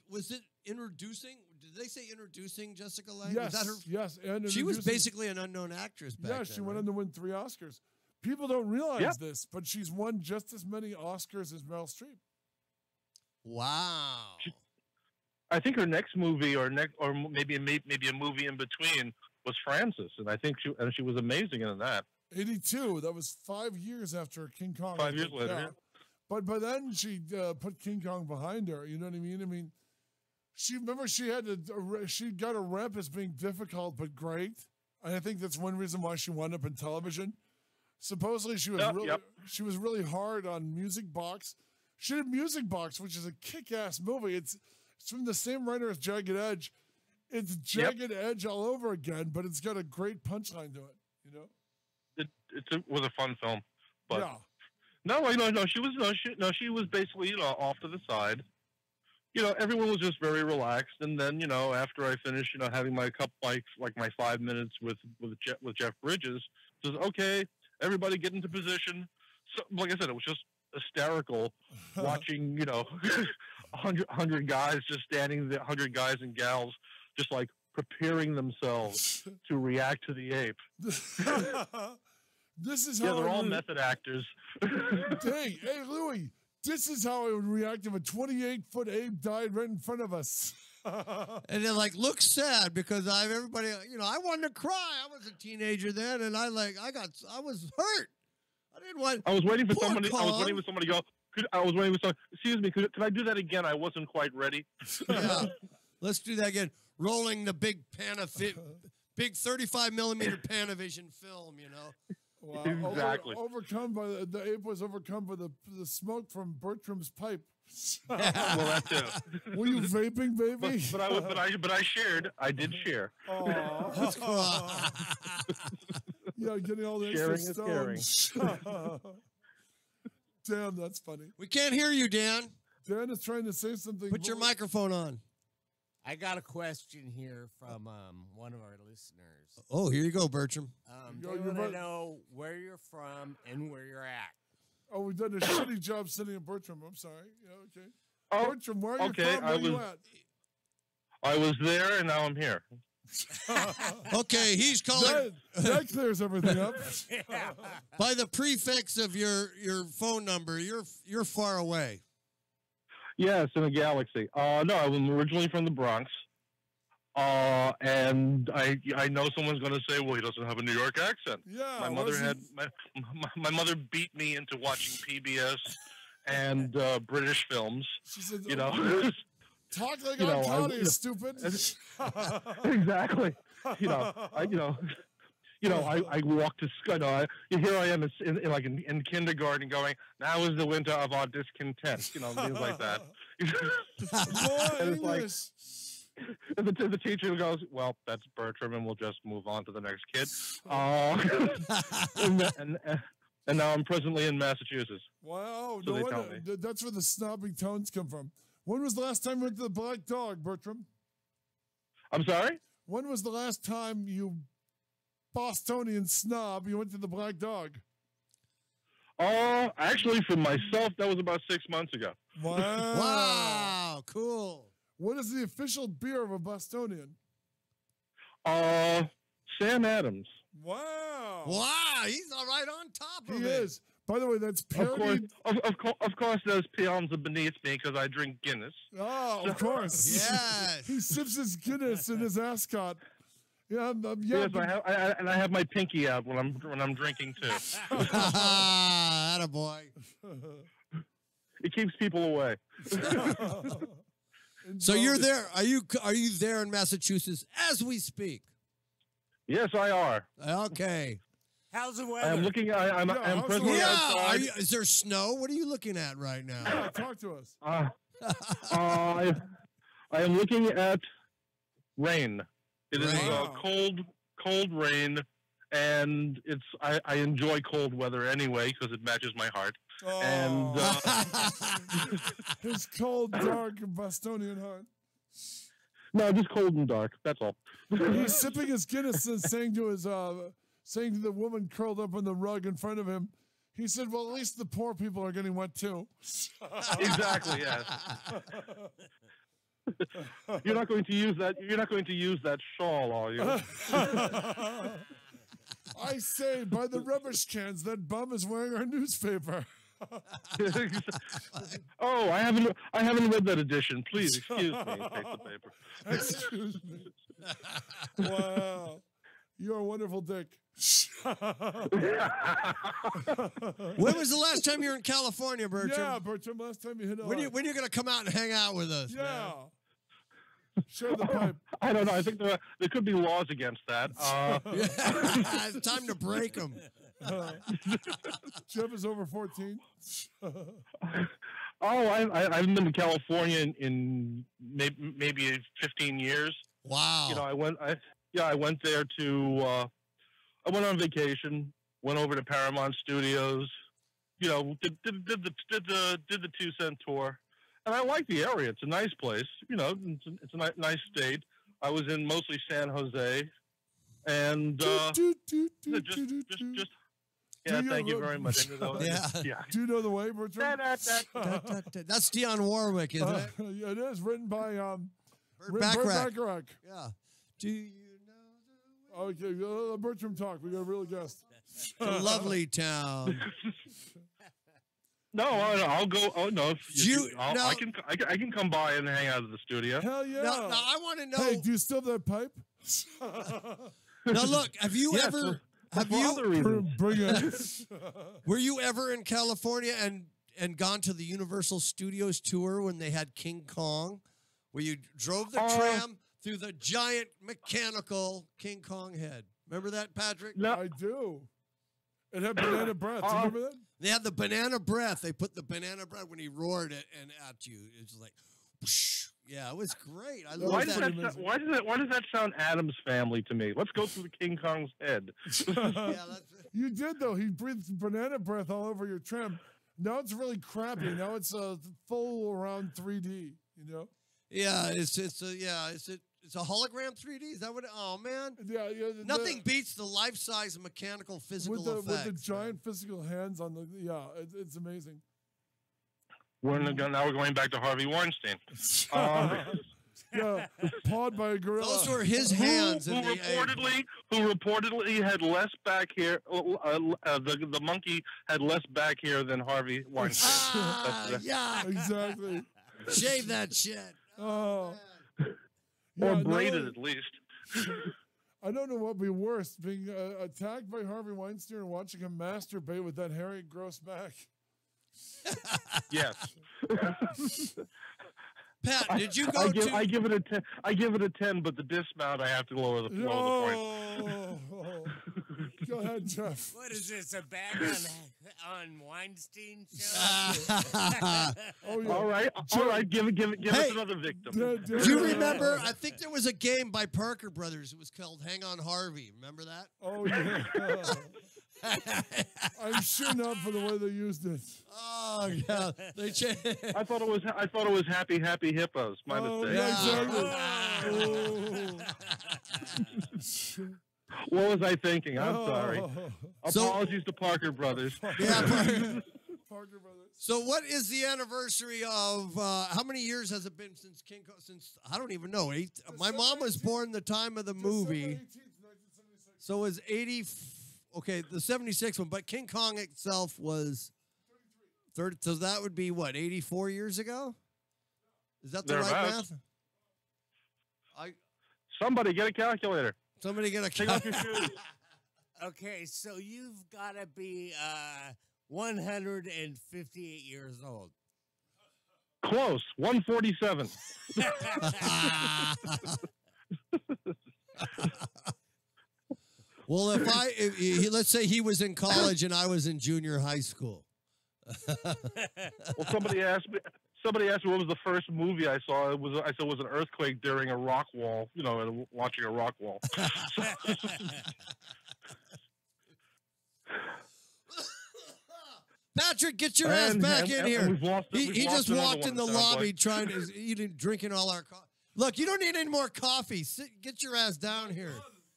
Was it introducing? Did they say introducing Jessica Lange? Yes. Was that her? Yes. And She was basically an unknown actress back then. Yeah, she went on to win 3 Oscars. People don't realize this, but she's won just as many Oscars as Meryl Streep. Wow. I think her next movie, or maybe a movie in between, was Frances, and I think she was amazing in that. 82. That was 5 years after King Kong. 5 years later. Yeah. But by then she put King Kong behind her. You know what I mean? I mean, she got a rep as being difficult but great, and I think that's one reason why she wound up in television. Supposedly she was really hard on Music Box. She did Music Box, which is a kick-ass movie. It's from the same writer as Jagged Edge. It's Jagged Edge all over again, but it's got a great punchline to it. You know, it was a fun film, but yeah. She was basically off to the side. You know, everyone was just very relaxed, and then after I finished having my my 5 minutes with Jeff Bridges, says okay, everybody get into position. So like I said, it was just hysterical watching 100 guys just standing there, 100 guys and gals just like preparing themselves to react to the ape. This is how they're all method actors. Hey, Louie, this is how I would react if a 28-foot ape died right in front of us. And they're like, look sad because I wanted to cry. I was a teenager then, and I was hurt. I was waiting for somebody. I was waiting for somebody to go. Excuse me. Could I do that again? I wasn't quite ready. Yeah, let's do that again. Rolling the big big 35 millimeter Panavision film. Wow. Exactly. Overcome by the ape was overcome by the smoke from Bertram's pipe. Well, that too. Were you vaping, baby? But I shared. I did share. Yeah, getting all the sharing extra stones. Damn, that's funny. We can't hear you, Dan. Dan is trying to say something. Put your microphone on. I got a question here from one of our listeners. Oh, here you go, Bertram. They want to know where you're from and where you're at. Oh, we've done a shitty job sitting in Bertram. I'm sorry. Yeah, okay. Oh, Bertram, where are you from? Where are you at? I was there, and now I'm here. Okay, he's calling. That clears everything up. By the prefix of your phone number, you're far away. Yes, in a galaxy. No, I'm originally from the Bronx. And I know someone's going to say, well, he doesn't have a New York accent. Yeah, my mother beat me into watching PBS and British films. She said, talk like I'm stupid. Exactly. I walked to school. Here I am in kindergarten going, now is the winter of our discontent. Things like that. And it's like, and the teacher goes, well, that's Bertram, and we'll just move on to the next kid. And now I'm presently in Massachusetts. Wow. So that's where the snobby tones come from. When was the last time you went to the Black Dog, Bertram? I'm sorry. When was the last time you Bostonian snob you went to the Black Dog? Actually, for myself, that was about 6 months ago. Wow. Wow, cool. What is the official beer of a Bostonian? Sam Adams. Wow. Wow, he's all right on top of He it. is. By the way, that's Of course, parodied. of course, those peons are beneath me because I drink Guinness. Oh, of course. Yes. He sips his Guinness in his ascot. Yeah, Yes, I have my pinky out when I'm drinking too. Attaboy. It keeps people away. So you're there. Are you there in Massachusetts as we speak? Yes, I are. Okay. How's the weather? I'm looking. I'm how's the presently weather? outside. Is there snow? What are you looking at right now? Yeah, talk to us. I am looking at rain. It is Rain. cold rain, and I enjoy cold weather anyway because it matches my heart. Oh, And his cold, dark Bostonian heart. no, just cold and dark. That's all. He's sipping his Guinness and saying to the woman curled up on the rug in front of him, he said, "Well, at least the poor people are getting wet too." Exactly. Yes. You're not going to use that. You're not going to use that shawl, are you? I say, by the rubbish cans, that bum is wearing our newspaper. Oh, I haven't read that edition. Please excuse me. Take the paper. Excuse me. Wow. You're a wonderful dick. When was the last time you were in California, Bertram? Yeah, Bertram, last time you hit When are you going to come out and hang out with us? Yeah. Share the pipe. I don't know. I think there could be laws against that. It's time to break them. Jeff is over 14. I haven't been to California in maybe 15 years. Wow. You know, I went there to. I went on vacation. Went over to Paramount Studios. You know, did the 2 cent tour, and I like the area. It's a nice place. You know, it's a nice state. I was in mostly San Jose, and just. Yeah, thank you very much. Yeah. Do you know the way, Bertram? That's Dionne Warwick, isn't it? Yeah, it is written by Burt Bacharach. Bacharach. Yeah. Do you know Okay, Bertram talk. We got a real guest. the lovely town? No, I'll go. Oh no, No. I can come by and hang out at the studio. Hell yeah. Now, I want to know. Hey, do you still have that pipe? Now, look, have you Yes, ever? for Have you? other reasons. Bring it. Were you ever in California and gone to the Universal Studios tour when they had King Kong, where you drove the tram through the giant mechanical King Kong head? Remember that, Patrick? No, I do. It had banana breath. Do you remember that? They had the banana breath. They put the banana breath when he roared it and at you. It's like, whoosh. Yeah, it was great. I love why that. does that sound Adam's Family to me? Let's go through the King Kong's head. Yeah, that's You did, though. He breathed banana breath all over your trim. Now it's really crappy. Now it's a full around 3D, you know? yeah. It's a hologram 3D. Is that what? Oh man. Yeah, Nothing beats the life-size mechanical physical with the effects. giant physical hands on the it's amazing. Now we're going back to Harvey Weinstein. Yeah, pawed by a gorilla. Those were his hands. Who reportedly had less back hair. The monkey had less back hair than Harvey Weinstein. Yeah. Exactly. Shave that shit. Oh. Or Yeah, braided at least. I don't know what would be worse, being attacked by Harvey Weinstein or watching him masturbate with that hairy, gross back. Yes. Pat, did you go I to? give it a 10. I give it a 10, but the dismount I have to lower the point. Oh. Go ahead, Jeff. What is this, a bag on Weinstein show? Oh, yeah. All right. Give Hey, us another victim. Do you remember? I think there was a game by Parker Brothers. It was called Hang On Harvey. Remember that? Oh, yeah. I'm sure not for the way they used it. Oh yeah, they changed. I thought it was Happy Hippos. My mistake. Yeah, exactly. What was I thinking? I'm sorry. So- Apologies to Parker Brothers. Yeah. Parker Brothers. So what is the anniversary of, how many years has it been since King Kong, since, I don't even know, my mom was born the time of the movie, December 18th, 1976. so it was the 76 one, but King Kong itself was 30, so that would be what, 84 years ago? Is that the right Thereabouts. math? Somebody get a calculator. Somebody get a Take off your shoes. Okay, so you've got to be 158 years old. Close. 147. Well, let's say he was in college and I was in junior high school. Well, somebody asked me what was the first movie I saw. I said it was an earthquake during a rock wall. Watching a rock wall. Patrick, get your ass back in here. we've lost- He we've just lost another walked one, in the it sounds lobby like. trying to drinking all our coffee. Look, you don't need any more coffee. Get your ass down here.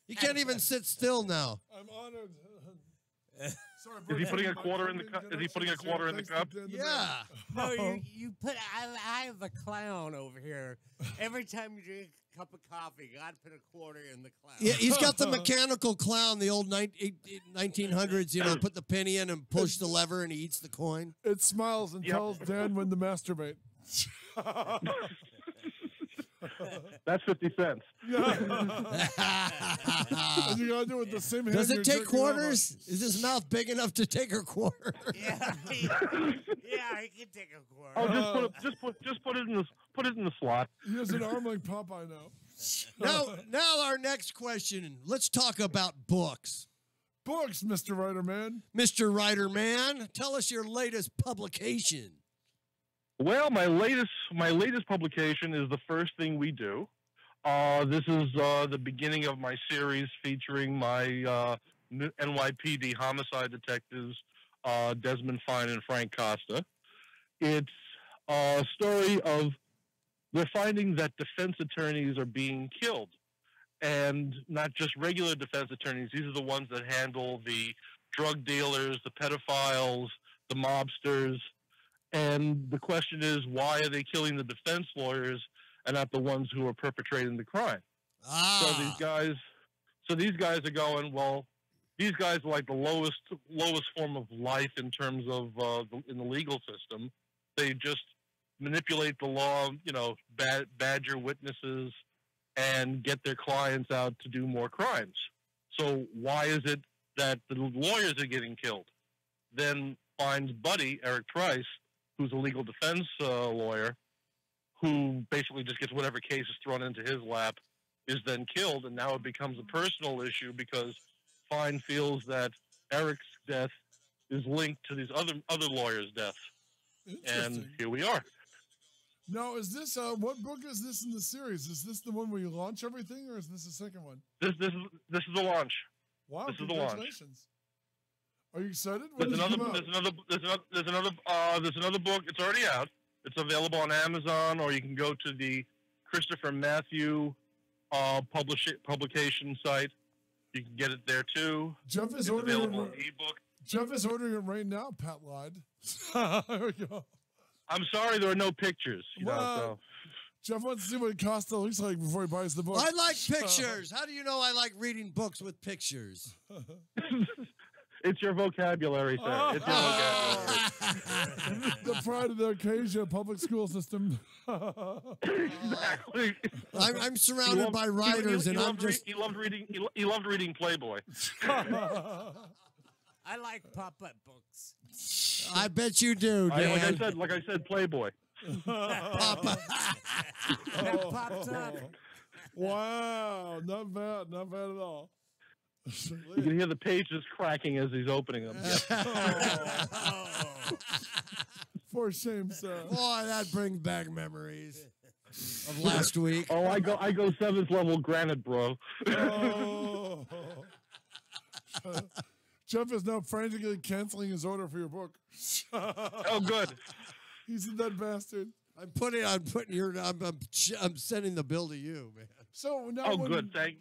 You can't even sit still now. I'm honored. Sorry, Is he putting a quarter in the cup? Is he putting a quarter in the cup? Yeah. No, you put. I have a clown over here. Every time you drink a cup of coffee, you got to put a quarter in the clown. Yeah, he's got the mechanical clown, the old 1900s, put the penny in and push the lever and he eats the coin. It smiles and tells Dan when to masturbate. That's 50 cents. And you gotta do it with the same hand. Does you're it take jerking off on. quarters? Is his mouth big enough to take a quarter? Yeah, I can take a quarter. Oh, just put it in the slot. He has an arm like Popeye now. Now our next question. Let's talk about books. Books, Mr. Writer Man. Mr. Writer Man, tell us your latest publication. Well, my latest publication is The First Thing We Do. This is the beginning of my series featuring my NYPD homicide detectives, Desmond Fine and Frank Costa. It's a story of they're finding that defense attorneys are being killed, and not just regular defense attorneys. These are the ones that handle the drug dealers, the pedophiles, the mobsters. And the question is, why are they killing the defense lawyers and not the ones who are perpetrating the crime? So these guys are going, well, these guys are like the lowest form of life in terms of in the legal system. They just manipulate the law, badger witnesses, and get their clients out to do more crimes. So why is it that the lawyers are getting killed? Then finds Buddy, Eric Price, who's a legal defense lawyer, who basically just gets whatever case is thrown into his lap, is then killed, and now it becomes a personal issue because Fine feels that Eric's death is linked to these other lawyers' deaths. And here we are. Now, is this what book is this in the series? Is this the one where you launch everything, or is this the second one? This is the launch. Wow! This is the launch. Congratulations. Are you excited? When There's does it another come out? there's another book. It's already out. It's available on Amazon, or you can go to the Christopher Matthew publication site. You can get it there too. Jeff is It's ordering available it. in ebook. Jeff is ordering it right now. Pat lied. There we go. I'm sorry there are no pictures. Well, Jeff wants to see what Costa looks like before he buys the book. I like pictures. How do you know I like reading books with pictures? It's your vocabulary, sir. It's your vocabulary. The pride of the Acacia public school system. Exactly. I'm surrounded by writers, and I'm just. He loved reading. He loved reading Playboy. I like pop-up books. I bet you do, Dan. Like I said, Playboy. Papa. That popped up. Wow, not bad at all. You can hear the pages cracking as he's opening them. For shame, sir. Boy, that brings back memories of last week. Oh, I go 7th level granite, bro. Oh. Jeff is now frantically canceling his order for your book. Oh, good. He's a that bastard. I'm sending the bill to you, man. So now, Oh, good. Thank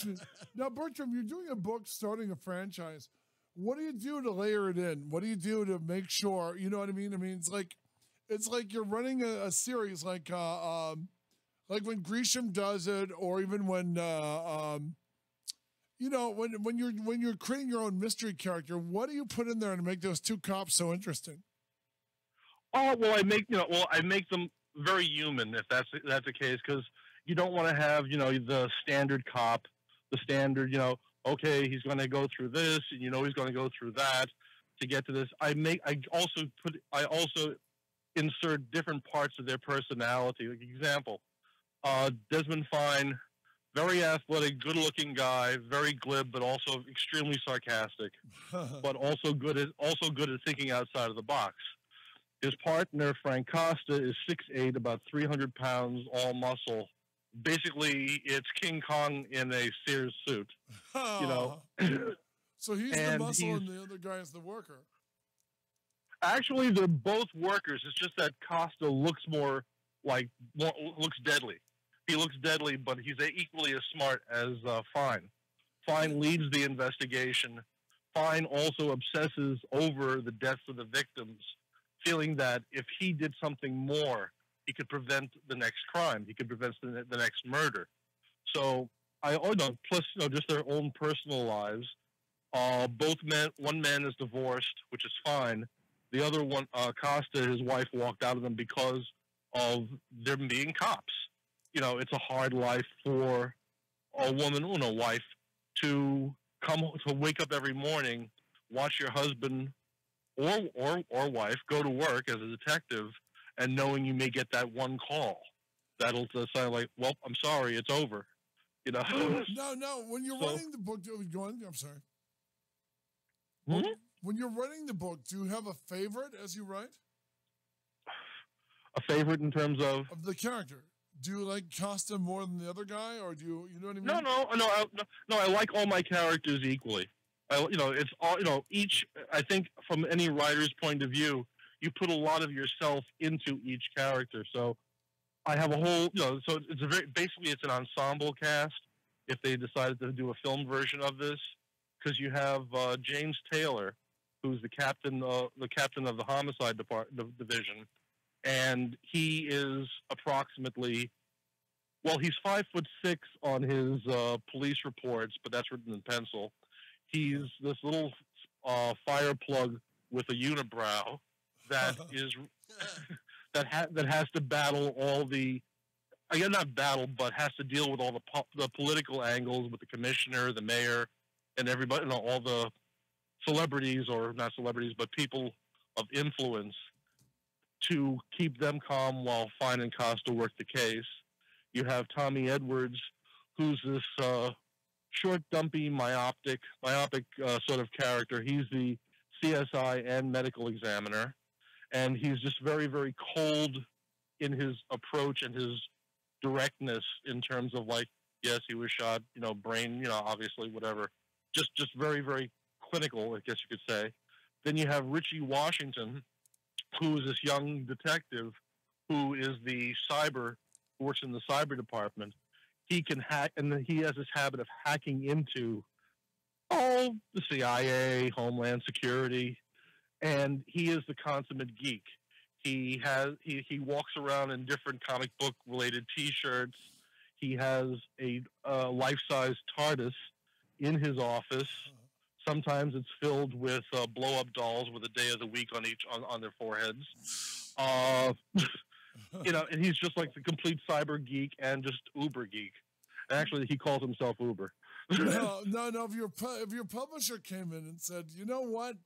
you. Now, Bertram, you're doing a book, starting a franchise. What do you do to layer it in? What do you do to make sure? You know what I mean? I mean, it's like you're running a series, like when Grisham does it, or even when when you're creating your own mystery character. What do you put in there to make those two cops so interesting? Oh, well, I make them very human, if that's the case, because you don't want to have, the standard cop, the standard, okay, he's going to go through this, and he's going to go through that to get to this. I also insert different parts of their personality. Like example, Desmond Fine, very athletic, good-looking guy, very glib, but also extremely sarcastic, but also good at thinking outside of the box. His partner, Frank Costa, is 6'8", about 300 pounds, all muscle. Basically, it's King Kong in a Sears suit, So he's the muscle and the other guy is the worker. Actually, they're both workers. It's just that Costa looks looks deadly. He looks deadly, but he's equally as smart as Fine. Fine leads the investigation. Fine also obsesses over the deaths of the victims, feeling that if he did something more, he could prevent the next crime. He could prevent the next murder. So plus just their own personal lives. One man is divorced, which is fine. The other one, Costa, his wife walked out of them because of them being cops. It's a hard life for a woman, wife, to wake up every morning, watch your husband or wife go to work as a detective, and knowing you may get that one call that'll sound like, well, I'm sorry, it's over. No. When you're writing the book, go on. I'm sorry. Hmm? When you're writing the book, do you have a favorite as you write? A favorite in terms of the character. Do you like Costa more than the other guy, or do you know what I mean? No. I like all my characters equally. It's all each. I think from any writer's point of view, you put a lot of yourself into each character. So I have a whole, so it's an ensemble cast. If they decided to do a film version of this, because you have James Taylor, who's the captain of the homicide division, and he is approximately, he's 5'6" on his police reports, but that's written in pencil. He's this little fire plug with a unibrow that is that has to battle all the, again, not battle, but has to deal with all the political angles with the commissioner, the mayor, and everybody, all the celebrities, or not celebrities, but people of influence, to keep them calm while Fine and Costa work the case. You have Tommy Edwards, who's this short, dumpy, myopic sort of character. He's the CSI and medical examiner, and he's just very, very cold in his approach and his directness in terms of, like, yes, he was shot, brain, obviously, whatever. Just very, very clinical, I guess you could say. Then you have Richie Washington, who is this young detective who is who works in the cyber department. He can hack, and he has this habit of hacking into all the CIA, Homeland Security, and he is the consummate geek. He walks around in different comic book related T-shirts. He has a life-size TARDIS in his office. Sometimes it's filled with blow-up dolls with a day of the week on their foreheads. And he's just like the complete cyber geek and just uber geek. Actually, he calls himself Uber. No. If your publisher came in and said, you know what,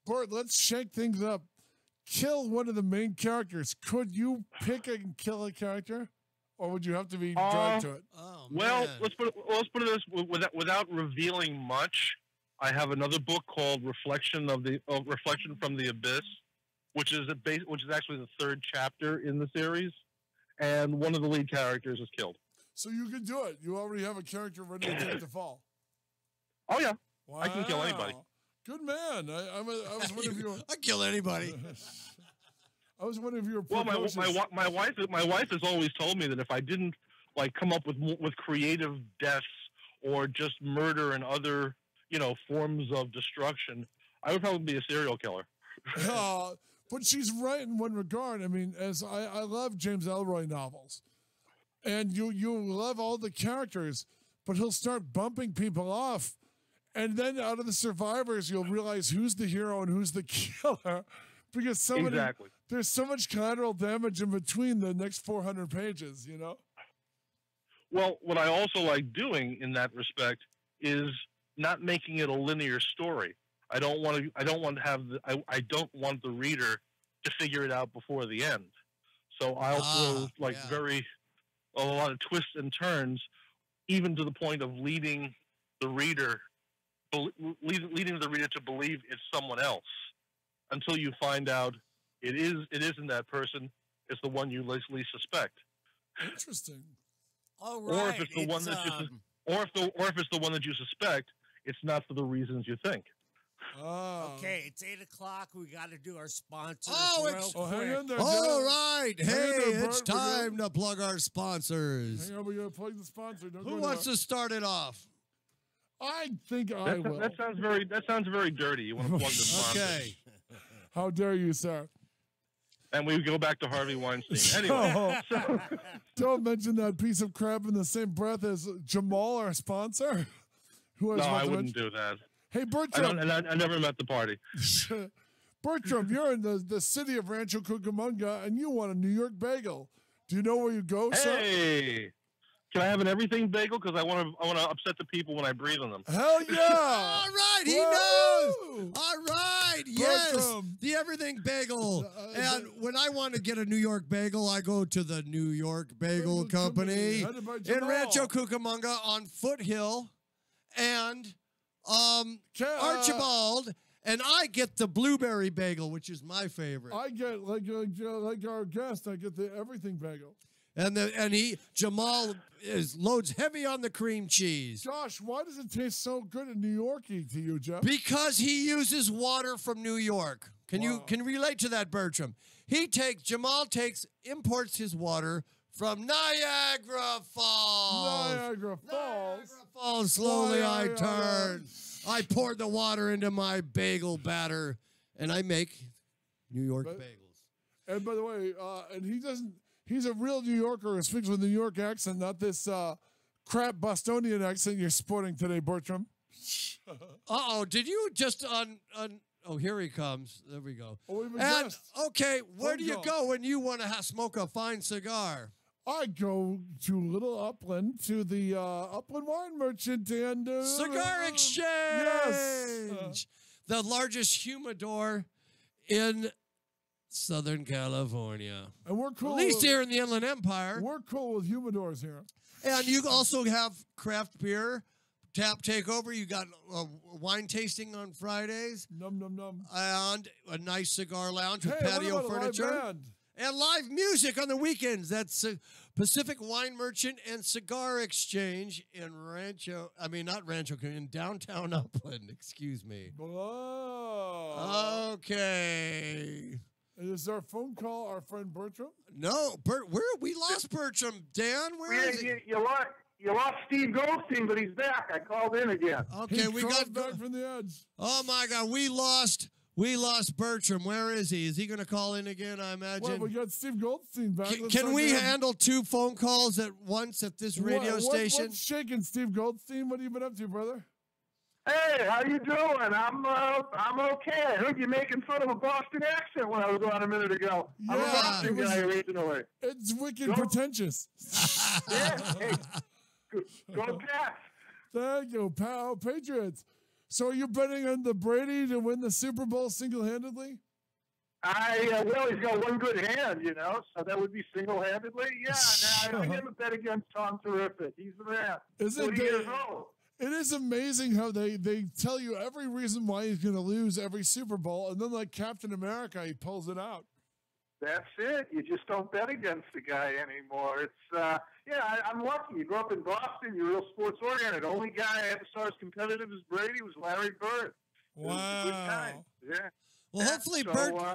Bert, let's shake things up, kill one of the main characters, could you pick and kill a character, or would you have to be dragged to it? Oh, well, man. let's put it this, without revealing much. I have another book called Reflection from the Abyss, which is actually the third chapter in the series, and one of the lead characters is killed. So you can do it. You already have a character ready to take the fall. Oh yeah, Wow. I can kill anybody. Good man. I was wondering if you were... I kill anybody. I was wondering if you were Well, precocious. my wife has always told me that if I didn't like come up with creative deaths or just murder and other forms of destruction, I would probably be a serial killer. But she's right in one regard. I mean, as I love James Ellroy novels, and you love all the characters, but he'll start bumping people off, and then out of the survivors, you'll realize who's the hero and who's the killer, because there's so much collateral damage in between the next 400 pages. Well, what I also like doing in that respect is not making it a linear story. I don't want the reader to figure it out before the end. So I'll throw a lot of twists and turns, even to the point of leading the reader to believe it's someone else, until you find out it isn't that person. It's the one you least suspect. Interesting. All right. Or if it's the one that you suspect, it's not for the reasons you think. Oh. Okay, it's 8:00. We got to do our sponsors. Hang in there, All Joe. right. Hang in Hey, there, it's Bert. time to plug our sponsors. Hang on, we gotta plug the sponsor. Don't Who go wants there. to start it off? I think I will. That sounds very dirty. You want to plug the sponsor? Okay. How dare you, sir? And we go back to Harvey Weinstein. Anyway, Don't mention that piece of crap in the same breath as Jamal, our sponsor. Who has no, I nothing wouldn't do that. Hey, Bertram. I never met the party. Bertram, you're in the city of Rancho Cucamonga, and you want a New York bagel. Do you know where you go, sir? Hey, can I have an everything bagel? Because I want to upset the people when I breathe on them. Hell yeah! All right, he knows. All right, yes, Bertram. the everything bagel. And when I want to get a New York bagel, I go to the New York Bagel Company headed by in Jamal. Rancho Cucamonga on Foothill and Archibald. And I get the blueberry bagel, which is my favorite. I get like our guest. I get the everything bagel. And Jamal loads heavy on the cream cheese. Josh, why does it taste so good in New York-y to you, Jeff? Because he uses water from New York. Can you relate to that, Bertram? Jamal imports his water from Niagara Falls. Niagara Falls. Niagara Falls. Slowly I turn. I poured the water into my bagel batter, and I make New York bagels. And by the way, he's a real New Yorker who speaks with a New York accent, not this crap Bostonian accent you're sporting today, Bertram. Uh-oh, did you just oh, here he comes. There we go. Oh, we've And, addressed. okay, where do you go when you want to smoke a fine cigar? I go to Little Upland, to the Upland Wine Merchant and... Cigar Exchange! Yes! The largest humidor in Southern California. And we're cool. At least here in the Inland Empire. We're cool with humidors here. And you also have craft beer, tap takeover. You got wine tasting on Fridays. Num, num, num. And a nice cigar lounge with Hey, patio what about a live furniture. band? And live music on the weekends. That's Pacific Wine Merchant and Cigar Exchange in in downtown Upland. Excuse me. Whoa. Okay. Is our phone call our friend Bertram? No, we lost Bertram. Dan, where is he? You lost Steve Goldstein, but he's back. I called in again. Okay, we got back from the edge. Oh my God, we lost Bertram. Where is he? Is he going to call in again? I imagine. Well, we got Steve Goldstein back. Can we handle 2 phone calls at once at this radio station? What's shaking, Steve Goldstein? What have you been up to, brother? Hey, how you doing? I'm okay. I heard you making fun of a Boston accent when I was on a minute ago. I'm a Yeah, Boston it was- guy originally. It's wicked pretentious. Yeah. Hey, go Pats. Thank you, pal. Patriots. So are you betting on the Brady to win the Super Bowl single-handedly? Well, he's got one good hand, so that would be single-handedly. Yeah, I never bet against Tom Terrific. He's the man. Is it 40 years old. It is amazing how they tell you every reason why he's going to lose every Super Bowl, and then like Captain America, he pulls it out. That's it. You just don't bet against the guy anymore. It's I'm lucky. You grew up in Boston. You're real sports oriented. The only guy I ever saw as competitive as Brady was Larry Bird. It was a good time. Yeah. Well, hopefully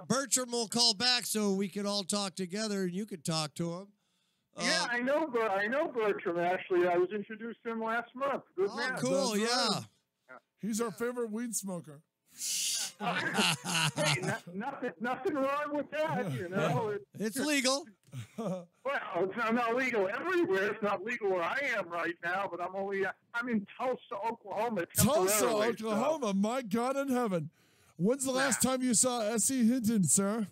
Bertram will call back so we can all talk together and you could talk to him. Yeah, I know Bertram, actually. I was introduced to him last month. Good man. Cool, That's yeah. right. He's our favorite weed smoker. Hey, nothing wrong with that, you know. It's legal. Well, it's not legal everywhere. It's not legal where I am right now, but I'm in Tulsa, Oklahoma. Tulsa, Oklahoma. My God in heaven. When's the last time you saw S.E. Hinton, sir?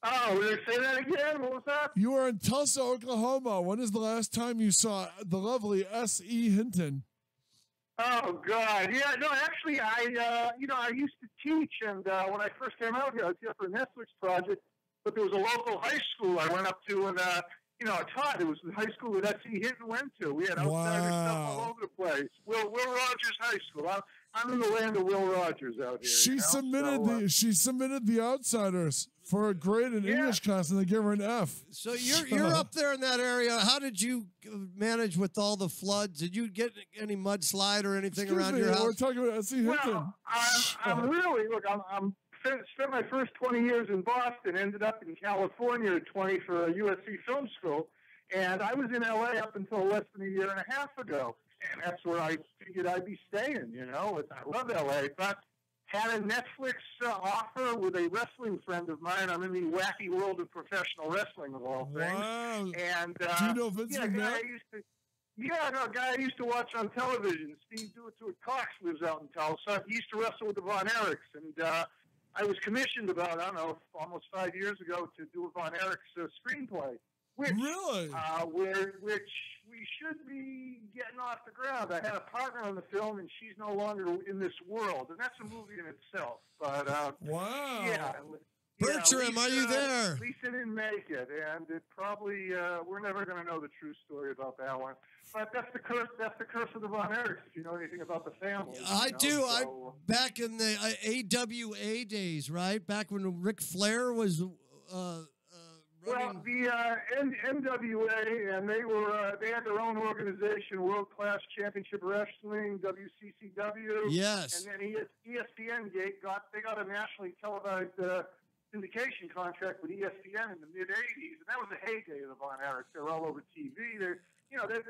Oh, will you say that again? What was that? You were in Tulsa, Oklahoma. When is the last time you saw the lovely S.E. Hinton? Oh God, yeah, no, actually, I used to teach, and when I first came out here, I was here for a Netflix project. But there was a local high school I went up to, and I taught. It was the high school that S.E. Hinton went to. We had outsider stuff all over the place. Will Rogers High School. I'm in the land of Will Rogers out here. She submitted the outsiders for a grade in English class, and they gave her an F. So you're up there in that area. How did you manage with all the floods? Did you get any mudslide or anything around your house? We're talking about S.E. Hinton. Well, I'm spent my first 20 years in Boston, ended up in California at 20 for a USC film school, and I was in LA up until less than a year and a half ago, and that's where I figured I'd be staying, I love LA, but had a Netflix offer with a wrestling friend of mine. I'm in the wacky world of professional wrestling of all things. Wow. And, do you know Vince McMahon? A guy I used to watch on television. Steve Cox lives out in Tulsa. He used to wrestle with the Von Erichs, and I was commissioned about, almost 5 years ago to do a Von Erichs screenplay. Which we should be getting off the ground. I had a partner on the film, and she's no longer in this world, and that's a movie in itself. But wow, yeah. Bertram, are you there? Lisa didn't make it, and it probably we're never going to know the true story about that one. But that's the curse. That's the curse of the Von Erichs. If you know anything about the family, I do. So, back in the AWA days, right? Back when Ric Flair was. Well, the NWA, and they had their own organization, World Class Championship Wrestling, WCCW. Yes. And then ESPN got a nationally televised syndication contract with ESPN in the mid '80s, and that was the heyday of the Von Erichs. They're all over TV. They're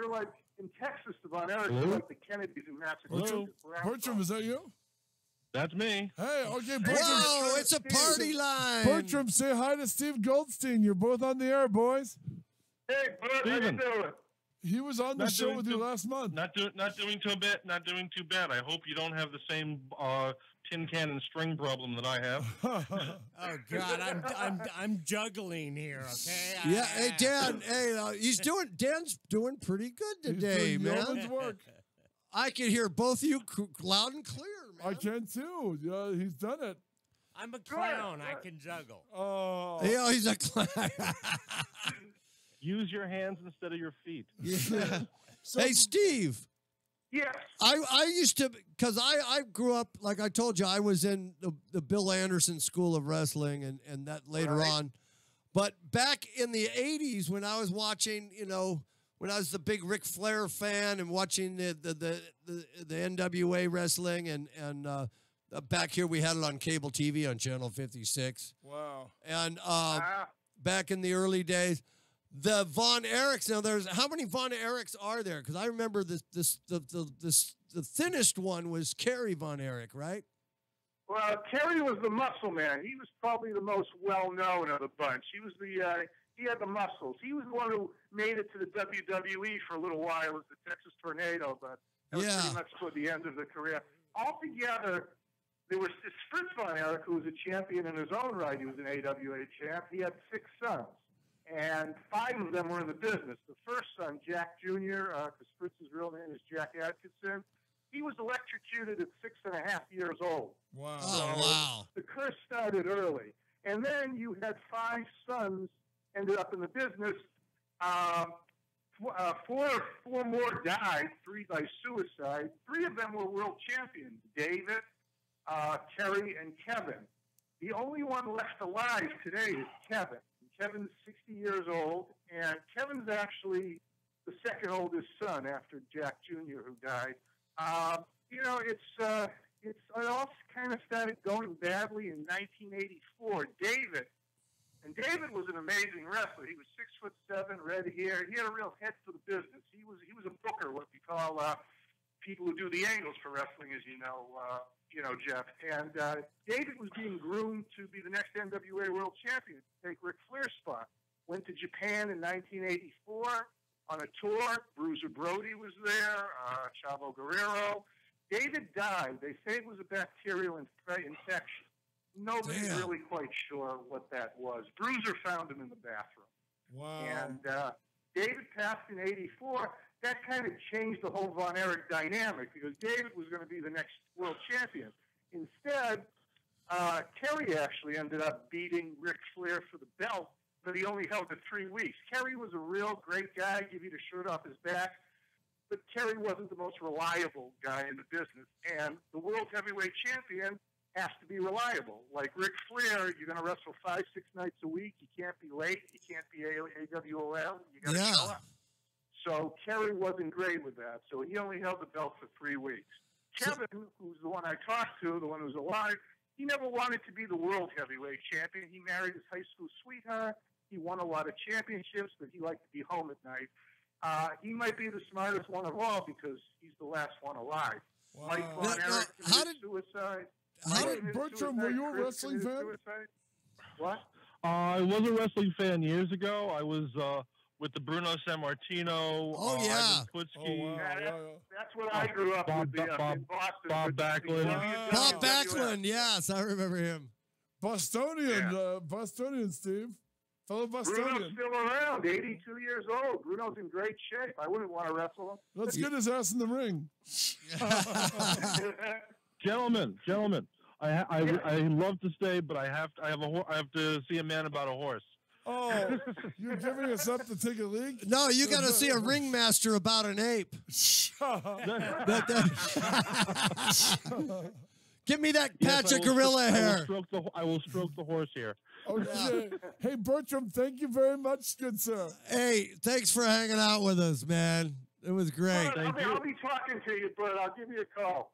like in Texas. The Von Erichs are like the Kennedys in Massachusetts. Bertram, is that you? That's me. Hey, okay, Bertram. Whoa, it's a party line. Bertram, say hi to Steve Goldstein. You're both on the air, boys. Hey, Bert, how you doing? He was on the show with you last month. Not doing too bad. I hope you don't have the same tin can and string problem that I have. Oh God, I'm juggling here. Okay. Yeah, hey Dan. Hey, Dan's doing pretty good today, man. Yeoman's work. I can hear both of you loud and clear, man. I can too. Yeah, he's done it. I'm a clown. I can juggle. Oh. Yeah, he's a clown. Use your hands instead of your feet. Yeah. Hey, Steve. Yeah. I used to, because I grew up, like I told you, I was in the Bill Anderson School of Wrestling and that later on. But back in the 80s when I was watching, when I was the big Ric Flair fan and watching the NWA wrestling and back here we had it on cable TV on Channel 56. Wow. And back in the early days, the Von Erichs. Now, how many Von Erichs are there? Because I remember the thinnest one was Kerry Von Erich, right? Well, Kerry was the muscle man. He was probably the most well known of the bunch. He was he had the muscles. He was the one who made it to the WWE for a little while as the Texas Tornado, but that was pretty much toward the end of the career. Altogether, there was this Fritz Von Erich, who was a champion in his own right. He was an AWA champ. He had 6 sons, and 5 of them were in the business. The first son, Jack Jr., because Fritz's real name is Jack Atkinson, he was electrocuted at 6.5 years old. Wow. Oh, wow. The curse started early. And then you had 5 sons ended up in the business. 4 more died, 3 by suicide. 3 of them were world champions, David, Kerry, and Kevin. The only one left alive today is Kevin. Kevin's 60 years old, and Kevin's actually the second oldest son after Jack Jr., who died. it all kind of started going badly in 1984. David was an amazing wrestler. He was 6'7", red hair. He had a real head for the business. He was a booker, what we call people who do the angles for wrestling, as you know, Jeff. And David was being groomed to be the next NWA World Champion, take Ric Flair's spot. Went to Japan in 1984 on a tour. Bruiser Brody was there, Chavo Guerrero. David died. They say it was a bacterial infection. Nobody's really quite sure what that was. Bruiser found him in the bathroom. Wow. And David passed in 84. That kind of changed the whole Von Erich dynamic because David was going to be the next world champion. Instead, Kerry actually ended up beating Ric Flair for the belt, but he only held it 3 weeks. Kerry was a real great guy, give you the shirt off his back, but Kerry wasn't the most reliable guy in the business. And the world heavyweight champion has to be reliable. Like Ric Flair, you're going to wrestle 5-6 nights a week. You can't be late. You can't be AWOL. You got to show up. So Kerry wasn't great with that. So he only held the belt for 3 weeks. Kevin, who's the one I talked to, the one who's alive, he never wanted to be the world heavyweight champion. He married his high school sweetheart. He won a lot of championships, but he liked to be home at night. He might be the smartest one of all because he's the last one alive. Wow. Mike Von Erich committed suicide. Bertram, were you a wrestling fan? What? I was a wrestling fan years ago. I was with the Bruno Sammartino. Ivan Putski. That's what I grew up with. In Boston. Bob Backlund. Bob Backlund, yes, I remember him. Bostonian, Steve. Fellow Bostonian. Bruno's still around, 82 years old. Bruno's in great shape. I wouldn't want to wrestle him. Let's get his ass in the ring. Gentlemen, I love to stay, but I have to see a man about a horse. Oh, you're giving us up to take a leak? No, you got to see a ringmaster about an ape. Give me that patch of gorilla hair. I will stroke the horse here. Okay. Hey, Bertram, thank you very much, good sir. Hey, thanks for hanging out with us, man. It was great. I'll be talking to you, but I'll give you a call.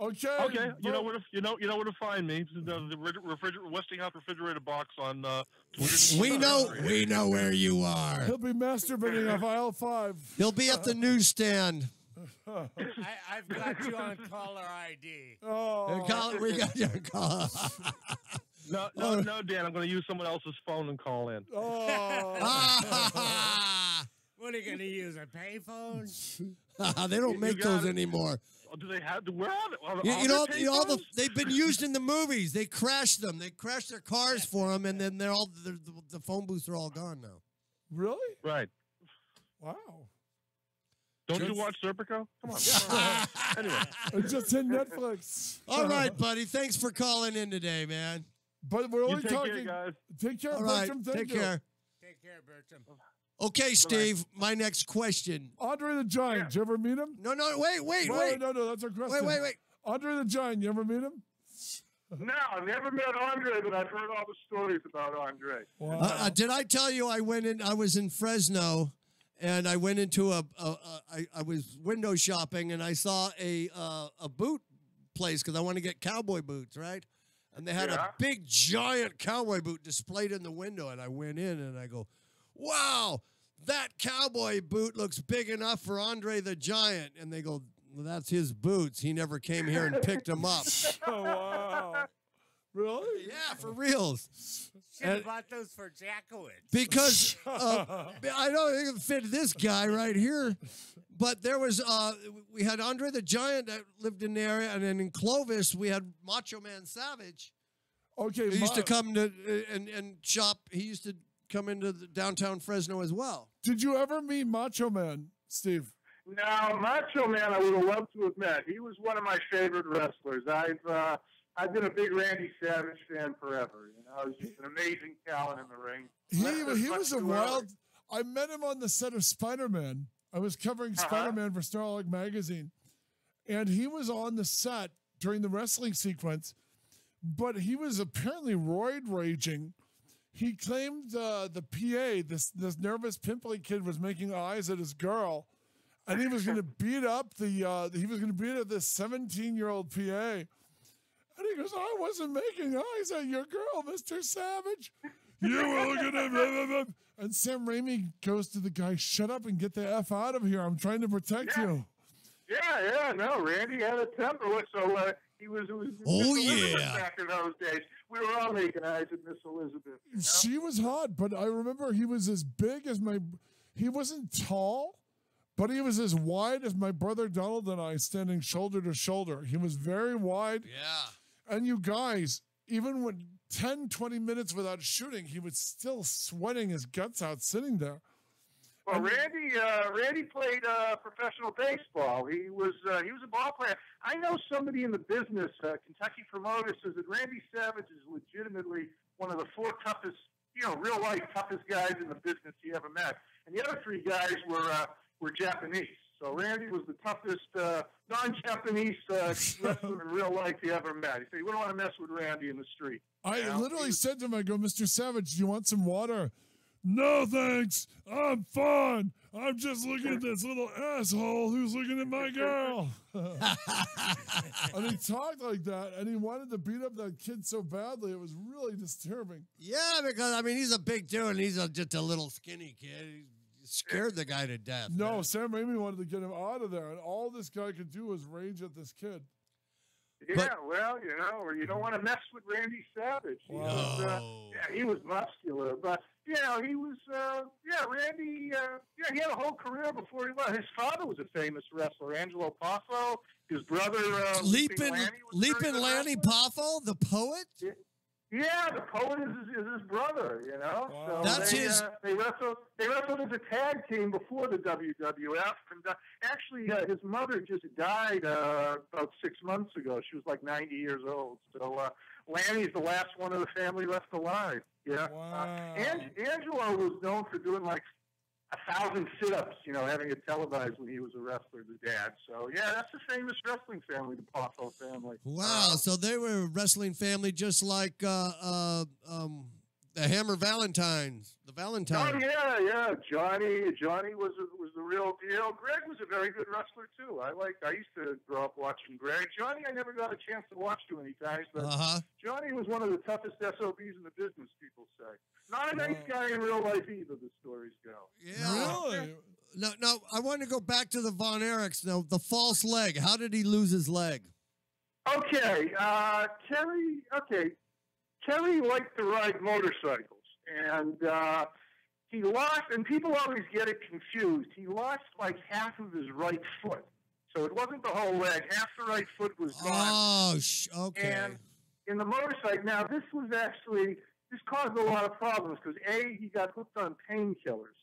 Okay. Okay. You know where to find me. The Westinghouse refrigerator box on. We know where you are. He'll be masturbating off aisle 5. He'll be at the newsstand. I've got you on caller ID. Oh, We got you on caller. No, Dan. I'm going to use someone else's phone and call in. oh. What are you going to use, a payphone? They don't make those anymore. Do they have? Where are they? They've been used in the movies. They crashed them. They crashed their cars for them, and then the phone booths are all gone now. Really? Right. Wow. Don't you watch Serpico? Come on. Anyway. It's just in Netflix. All right, buddy. Thanks for calling in today, man. But we're only take talking. Care, guys. Take care, all right. Bertram. Take care. Take care, Bertram. Okay, Steve, my next question. Andre the Giant, did you ever meet him? No, wait. No, that's our question. Wait. Andre the Giant, you ever meet him? No, I've never met Andre, but I've heard all the stories about Andre. Wow. Did I tell you I was in Fresno, and I went into I was window shopping, and I saw a boot place because I want to get cowboy boots, right? And they had a big, giant cowboy boot displayed in the window, and I went in, and I go, wow, that cowboy boot looks big enough for Andre the Giant. And they go, well, that's his boots. He never came here and picked them up. Oh, wow. Really? Yeah, for reals. Should have bought those for Jackowitz. Because I don't think it fit this guy right here. But there was, we had Andre the Giant that lived in the area. And then in Clovis, we had Macho Man Savage. Okay. He used to come to and shop. He used to come into the downtown Fresno as well. Did you ever meet Macho Man, Steve? No, Macho Man, I would have loved to have met. He was one of my favorite wrestlers. I've been a big Randy Savage fan forever. You know, he's just an amazing talent in the ring. He was a wild. I met him on the set of Spider-Man. I was covering Spider-Man for Starlight Magazine, and he was on the set during the wrestling sequence, but he was apparently roid raging. He claimed the PA, this nervous pimply kid, was making eyes at his girl, and he was going to beat up this 17-year-old PA. Randy goes, I wasn't making eyes at your girl, Mr. Savage. You were looking at me. And Sam Raimi goes to the guy, shut up and get the F out of here. I'm trying to protect you. Yeah, no, Randy had a temper. So he was Miss Elizabeth back in those days. We were all making eyes at Miss Elizabeth. You know? She was hot, but I remember he was as big as he wasn't tall, but he was as wide as my brother Donald and I standing shoulder to shoulder. He was very wide. Yeah. And you guys, even when 10, 20 minutes without shooting, he was still sweating his guts out sitting there. Well, Randy played professional baseball. He was a ball player. I know somebody in the business, Kentucky promoter, says that Randy Savage is legitimately one of the 4 toughest, real life toughest guys in the business he ever met. And the other 3 guys were Japanese. So Randy was the toughest non-Japanese wrestler in real life he ever met. He said you wouldn't want to mess with Randy in the street. I literally said to him, I go, Mr. Savage, do you want some water? No, thanks. I'm fine. I'm just looking at this little asshole who's looking at my girl. And he talked like that, and he wanted to beat up that kid so badly. It was really disturbing. Yeah, because, he's a big dude, and he's just a little skinny kid. He scared the guy to death. No, man. Sam Raimi wanted to get him out of there, and all this guy could do was rage at this kid. Yeah, well, you don't want to mess with Randy Savage. He was muscular, but he was, Randy, he had a whole career before he left. His father was a famous wrestler, Angelo Poffo. His brother, Leapin' Lanny Poffo, the poet? Yeah, the poet is his brother, Wow. So That's they wrestled as a tag team before the WWF. And actually, his mother just died about 6 months ago. She was like 90 years old. So Lanny's the last one of the family left alive. Yeah. Wow. Angelo was known for doing like 1,000 sit-ups, having it televised when he was a wrestler, the dad. So, yeah, that's a famous wrestling family, the Poffo family. Wow, so they were a wrestling family just like the Hammer Valentines, the Valentines. Oh, yeah. Johnny was the real deal. Greg was a very good wrestler, too. I used to grow up watching Greg. Johnny, I never got a chance to watch too many times, but Johnny was one of the toughest SOBs in the business, people say. Not a nice guy in real life either, the stories go. Yeah. Really? No, I want to go back to the Von Erichs. Now, the false leg. How did he lose his leg? Okay, Terry liked to ride motorcycles, and he lost, and people always get it confused. He lost like half of his right foot. So it wasn't the whole leg. Half the right foot was gone. Oh, okay. And in the motorcycle, now this caused a lot of problems because he got hooked on painkillers,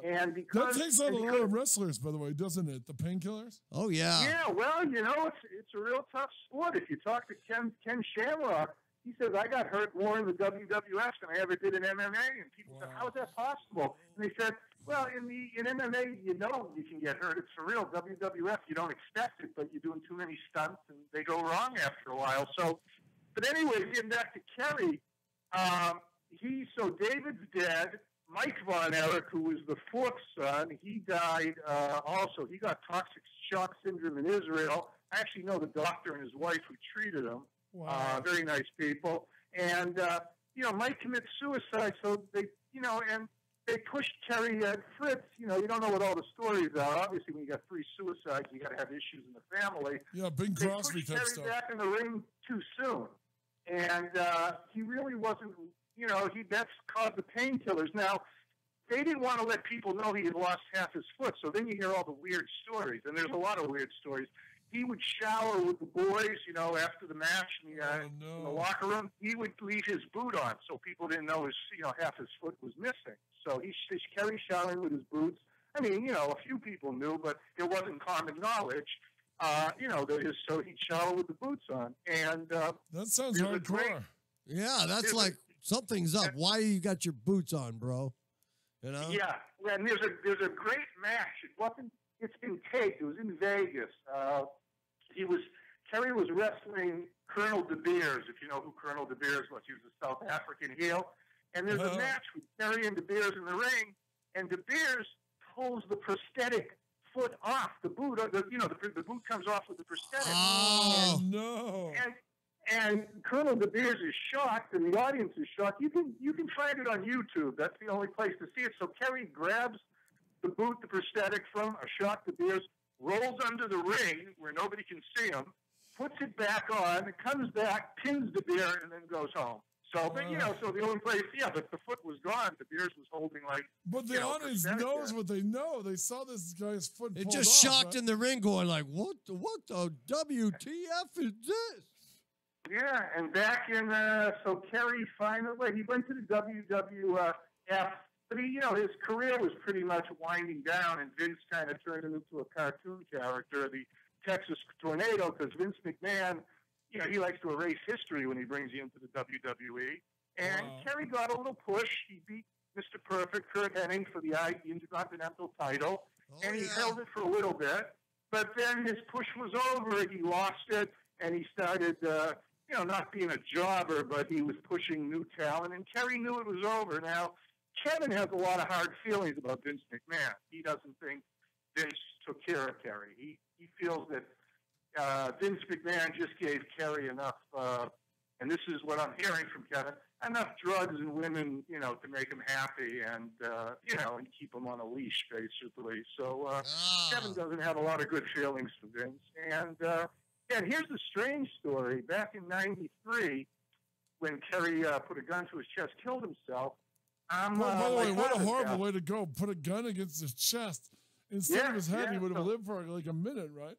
and because that takes out a lot of wrestlers, by the way, doesn't it? The painkillers. Oh yeah. Yeah, well, it's a real tough sport. If you talk to Ken Shamrock, he says I got hurt more in the WWF than I ever did in MMA, and people said, how is that possible? And they said, well, in MMA, you can get hurt. It's for real. WWF, you don't expect it, but you're doing too many stunts, and they go wrong after a while. So, but anyway, getting back to Kerry. So David's dead. Mike Von Erich, who was the 4th son, he died also. He got toxic shock syndrome in Israel. I actually know the doctor and his wife who treated him. Wow. Very nice people. And, Mike commits suicide, so they pushed Kerry at Fritz. You don't know what all the stories are. Obviously, when you got 3 suicides, you got to have issues in the family. Yeah, Bing Crosby type Kerry stuff. back in the ring too soon. And he really wasn't, that's caused the painkillers. Now, they didn't want to let people know he had lost half his foot, so then you hear all the weird stories, and there's a lot of weird stories. He would shower with the boys, after the match in the locker room. He would leave his boot on, so people didn't know half his foot was missing. So he's Kerry showering with his boots. I mean, a few people knew, but it wasn't common knowledge. So he'd shower with the boots on, and that sounds hardcore. Yeah, that's like something's up. Why you got your boots on, bro? Yeah, and there's a great match. It's been taped. It was in Vegas. Kerry was wrestling Colonel De Beers, if you know who Colonel De Beers was. He was a South African heel, and there's a match with Kerry and De Beers in the ring, and De Beers pulls the prosthetic foot off the boot. The boot comes off with the prosthetic. Oh, no. And Colonel De Beers is shocked, and the audience is shocked. You can find it on YouTube. That's the only place to see it. So Kerry grabs the boot, the prosthetic from a shocked De Beers, rolls under the ring where nobody can see him, puts it back on, comes back, pins De Beers, and then goes home. So, but so the only place, but the foot was gone. De Beers was holding But the audience knows what they know. They saw this guy's foot. It just shocked in the ring, going like, "What the WTF is this?" Yeah, and back in so Kerry finally he went to the WWF, but his career was pretty much winding down, and Vince kind of turned him into a cartoon character, the Texas Tornado, because Vince McMahon. He likes to erase history when he brings you into the WWE. And Kerry got a little push. He beat Mr. Perfect, Kurt Hennig, for the Intercontinental title. And he held it for a little bit. But then his push was over. He lost it. And he started, not being a jobber, but he was pushing new talent. And Kerry knew it was over. Now, Kevin has a lot of hard feelings about Vince McMahon. He doesn't think Vince took care of Kerry. He feels that Vince McMahon just gave Kerry enough, and this is what I'm hearing from Kevin, enough drugs and women, to make him happy and, and keep him on a leash, basically. So Kevin doesn't have a lot of good feelings for Vince. And here's the strange story. Back in '93, when Kerry put a gun to his chest, killed himself. By the way, what a horrible way to go. Put a gun against his chest. Instead of his head, he would have lived for like a minute, right?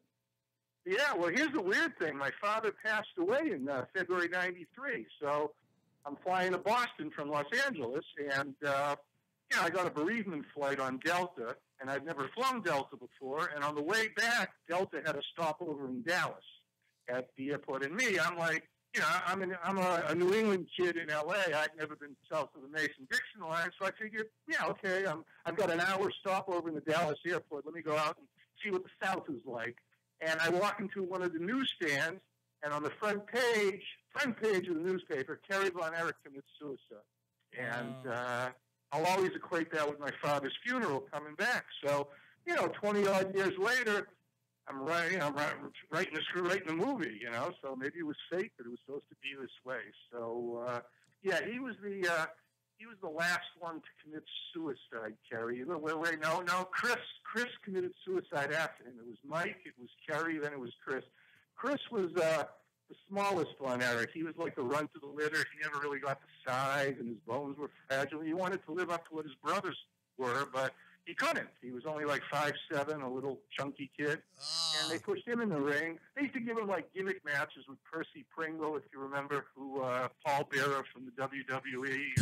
Yeah, well, here's the weird thing. My father passed away in February '93, so I'm flying to Boston from Los Angeles, and, I got a bereavement flight on Delta, and I'd never flown Delta before, and on the way back, Delta had a stopover in Dallas at the airport, and me, I'm like, I'm a New England kid in L.A. I'd never been south of the Mason-Dixon line, so I figured, okay, I've got an hour stopover in the Dallas airport. Let me go out and see what the South is like. And I walk into one of the newsstands, and on the front page of the newspaper, Kerry Von Erich commits suicide. And I'll always equate that with my father's funeral coming back. So, 20-odd years later, I'm writing the movie, So maybe it was fate that it was supposed to be this way. So, he was the last one to commit suicide, Kerry. Wait, no. Chris committed suicide after him. It was Mike, it was Kerry, then it was Chris. Chris was the smallest Von Erich. He was like the runt of the litter. He never really got the size, and his bones were fragile. He wanted to live up to what his brothers were, but he couldn't. He was only like 5'7", a little chunky kid. And they pushed him in the ring. They used to give him like gimmick matches with Percy Pringle, if you remember, who Paul Bearer from the WWE.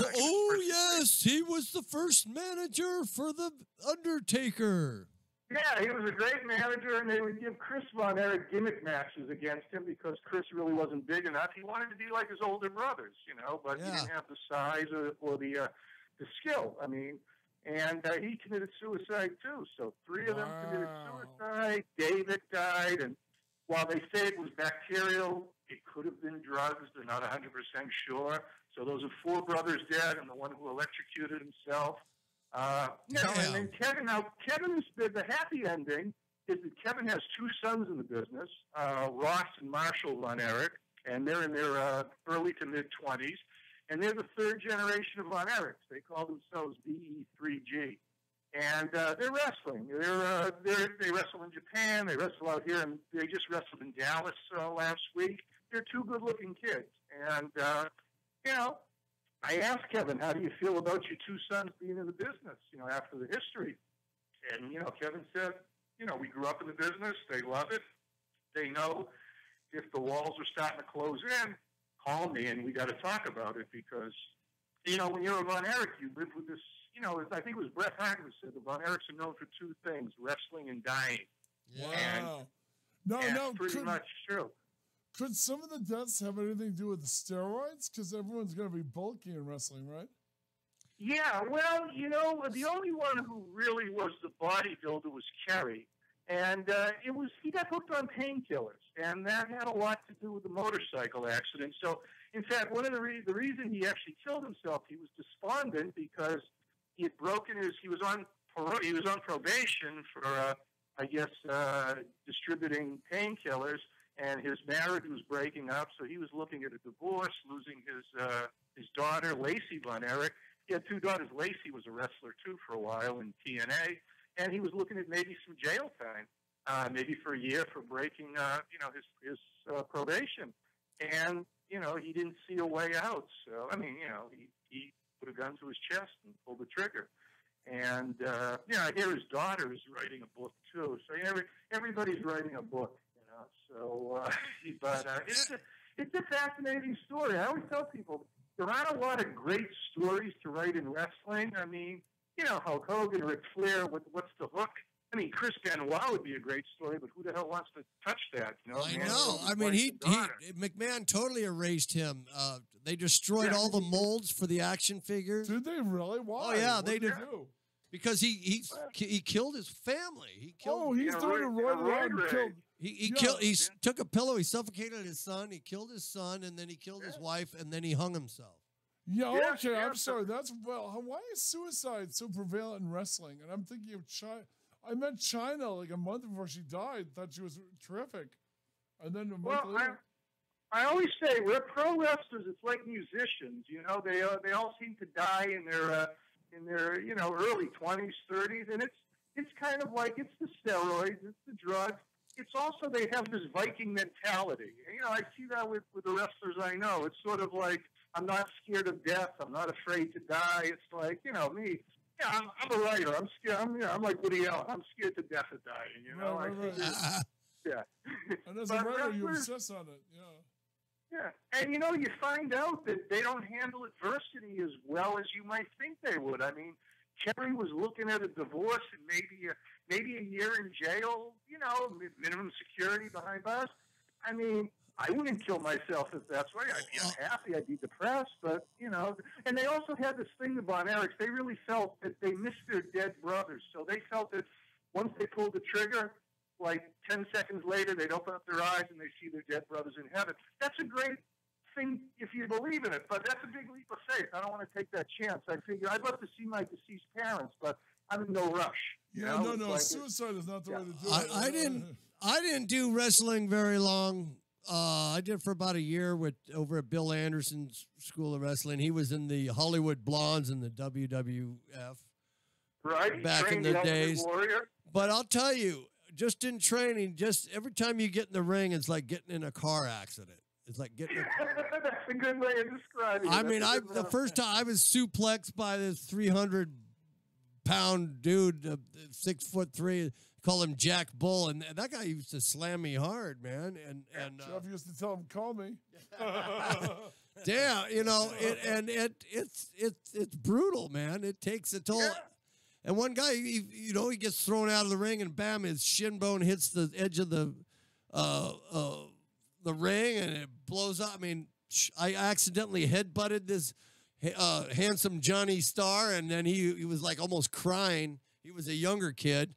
Yes, he was the first manager for the Undertaker. Yeah, he was a great manager, and they would give Chris Von Erich gimmick matches against him because Chris really wasn't big enough. He wanted to be like his older brothers, but he didn't have the size or the skill. I mean. And he committed suicide, too. So 3 of them committed suicide. David died. And while they say it was bacterial, it could have been drugs. They're not 100% sure. So those are 4 brothers dead and the one who electrocuted himself. And then Kevin is the happy ending is that Kevin has 2 sons in the business, Ross and Marshall Von Erich, and they're in their early to mid-20s. And they're the 3rd generation of Von Erichs. They call themselves BE3G. And they're wrestling. They wrestle in Japan. They wrestle out here. And they just wrestled in Dallas last week. They're 2 good-looking kids. And, I asked Kevin, how do you feel about your 2 sons being in the business, after the history? And, Kevin said, we grew up in the business. They love it. They know if the walls are starting to close in, call me and we got to talk about it because, when you're a Von Erich, you live with this, I think it was Bret Hart who said the Von Erichs are known for 2 things, wrestling and dying. Wow. And that's pretty much true. Could some of the deaths have anything to do with the steroids? Because everyone's going to be bulky in wrestling, right? Yeah, well, the only one who really was the bodybuilder was Kerry. And he got hooked on painkillers, and that had a lot to do with the motorcycle accident. So, in fact, one of the reason he actually killed himself, he was despondent because he had broken he was on probation for, distributing painkillers, and his marriage was breaking up, so he was looking at a divorce, losing his daughter, Lacey Von Erich. He had two daughters. Lacey was a wrestler, too, for a while in TNA, and he was looking at maybe some jail time, maybe for a year for breaking, his probation. And, he didn't see a way out. So, I mean, he put a gun to his chest and pulled the trigger. And, I hear his daughter is writing a book, too. So everybody's writing a book, So, but it's a fascinating story. I always tell people there aren't a lot of great stories to write in wrestling. I mean, Hulk Hogan, Ric Flair, what's the hook? I mean, Chris Benoit would be a great story, but who the hell wants to touch that? I know. I mean, McMahon totally erased him. They destroyed all the molds for the action figures. Did they really? Why? Oh yeah, what they did. Do? Because he killed his family. He killed. He's doing a right killed. He took a pillow. He suffocated his son. He killed his son, and then he killed his wife, and then he hung himself. Yeah, okay. I'm sorry. Why is suicide so prevalent in wrestling? And I'm thinking of China. I met Chyna like a month before she died. Thought she was terrific, and then a month later. I always say we're pro wrestlers. It's like musicians. They all seem to die in their early 20s, 30s, and it's kind of like it's the steroids, it's the drugs. It's also they have this Viking mentality. I see that with the wrestlers I know. It's sort of like I'm not scared of death. I'm not afraid to die. It's like me. Yeah, I'm a writer. I'm scared. I'm like Woody Allen. I'm scared to death of dying. Right. Yeah. And as a writer, you obsess on it. Yeah. Yeah, and you find out that they don't handle adversity as well as you might think they would. I mean, Kerry was looking at a divorce and maybe a year in jail, minimum security behind bars. I mean, I wouldn't kill myself if that's right. I'd be unhappy, I'd be depressed, but, and they also had this thing, the Von Erichs, they really felt that they missed their dead brothers. So they felt that once they pulled the trigger, like 10 seconds later, they'd open up their eyes and they see their dead brothers in heaven. That's a great thing if you believe in it, but that's a big leap of faith. I don't want to take that chance. I figure I'd love to see my deceased parents, but I'm in no rush. Yeah, no. Suicide is not the way to do it. I didn't do wrestling very long. I did for about a year over at Bill Anderson's School of Wrestling. He was in the Hollywood Blondes in the WWF. Right. Back in the days. Warrior. But I'll tell you, just in training, just every time you get in the ring, it's like getting in a car accident. It's like getting. That's a good way of describing it. I mean, the first time I was suplexed by this 300-pound dude, 6'3", call him Jack Bull, and that guy used to slam me hard, man. And Jeff used to tell him, "Call me." Yeah, it's brutal, man. It takes a toll. Yeah. And one guy, he gets thrown out of the ring, and bam, his shin bone hits the edge of the ring, and it blows up. I mean, I accidentally headbutted this handsome Johnny Starr, and then he was like almost crying. He was a younger kid.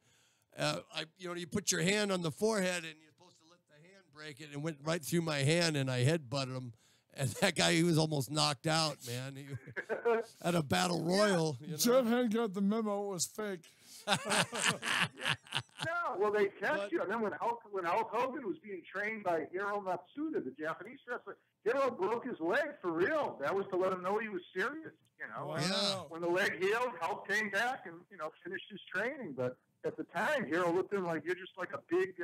You put your hand on the forehead, and you're supposed to let the hand break it, and it went right through my hand, and I headbutted him. And that guy, he was almost knocked out, man. He at a battle royal. Jeff hadn't got the memo; it was fake. No, well, they test you. And then when Hulk Hogan was being trained by Hiro Matsuda, the Japanese wrestler, Hiro broke his leg for real. That was to let him know he was serious. Wow. And when the leg healed, Hulk came back and finished his training. But at the time, Hiro looked at him like you're just like a big.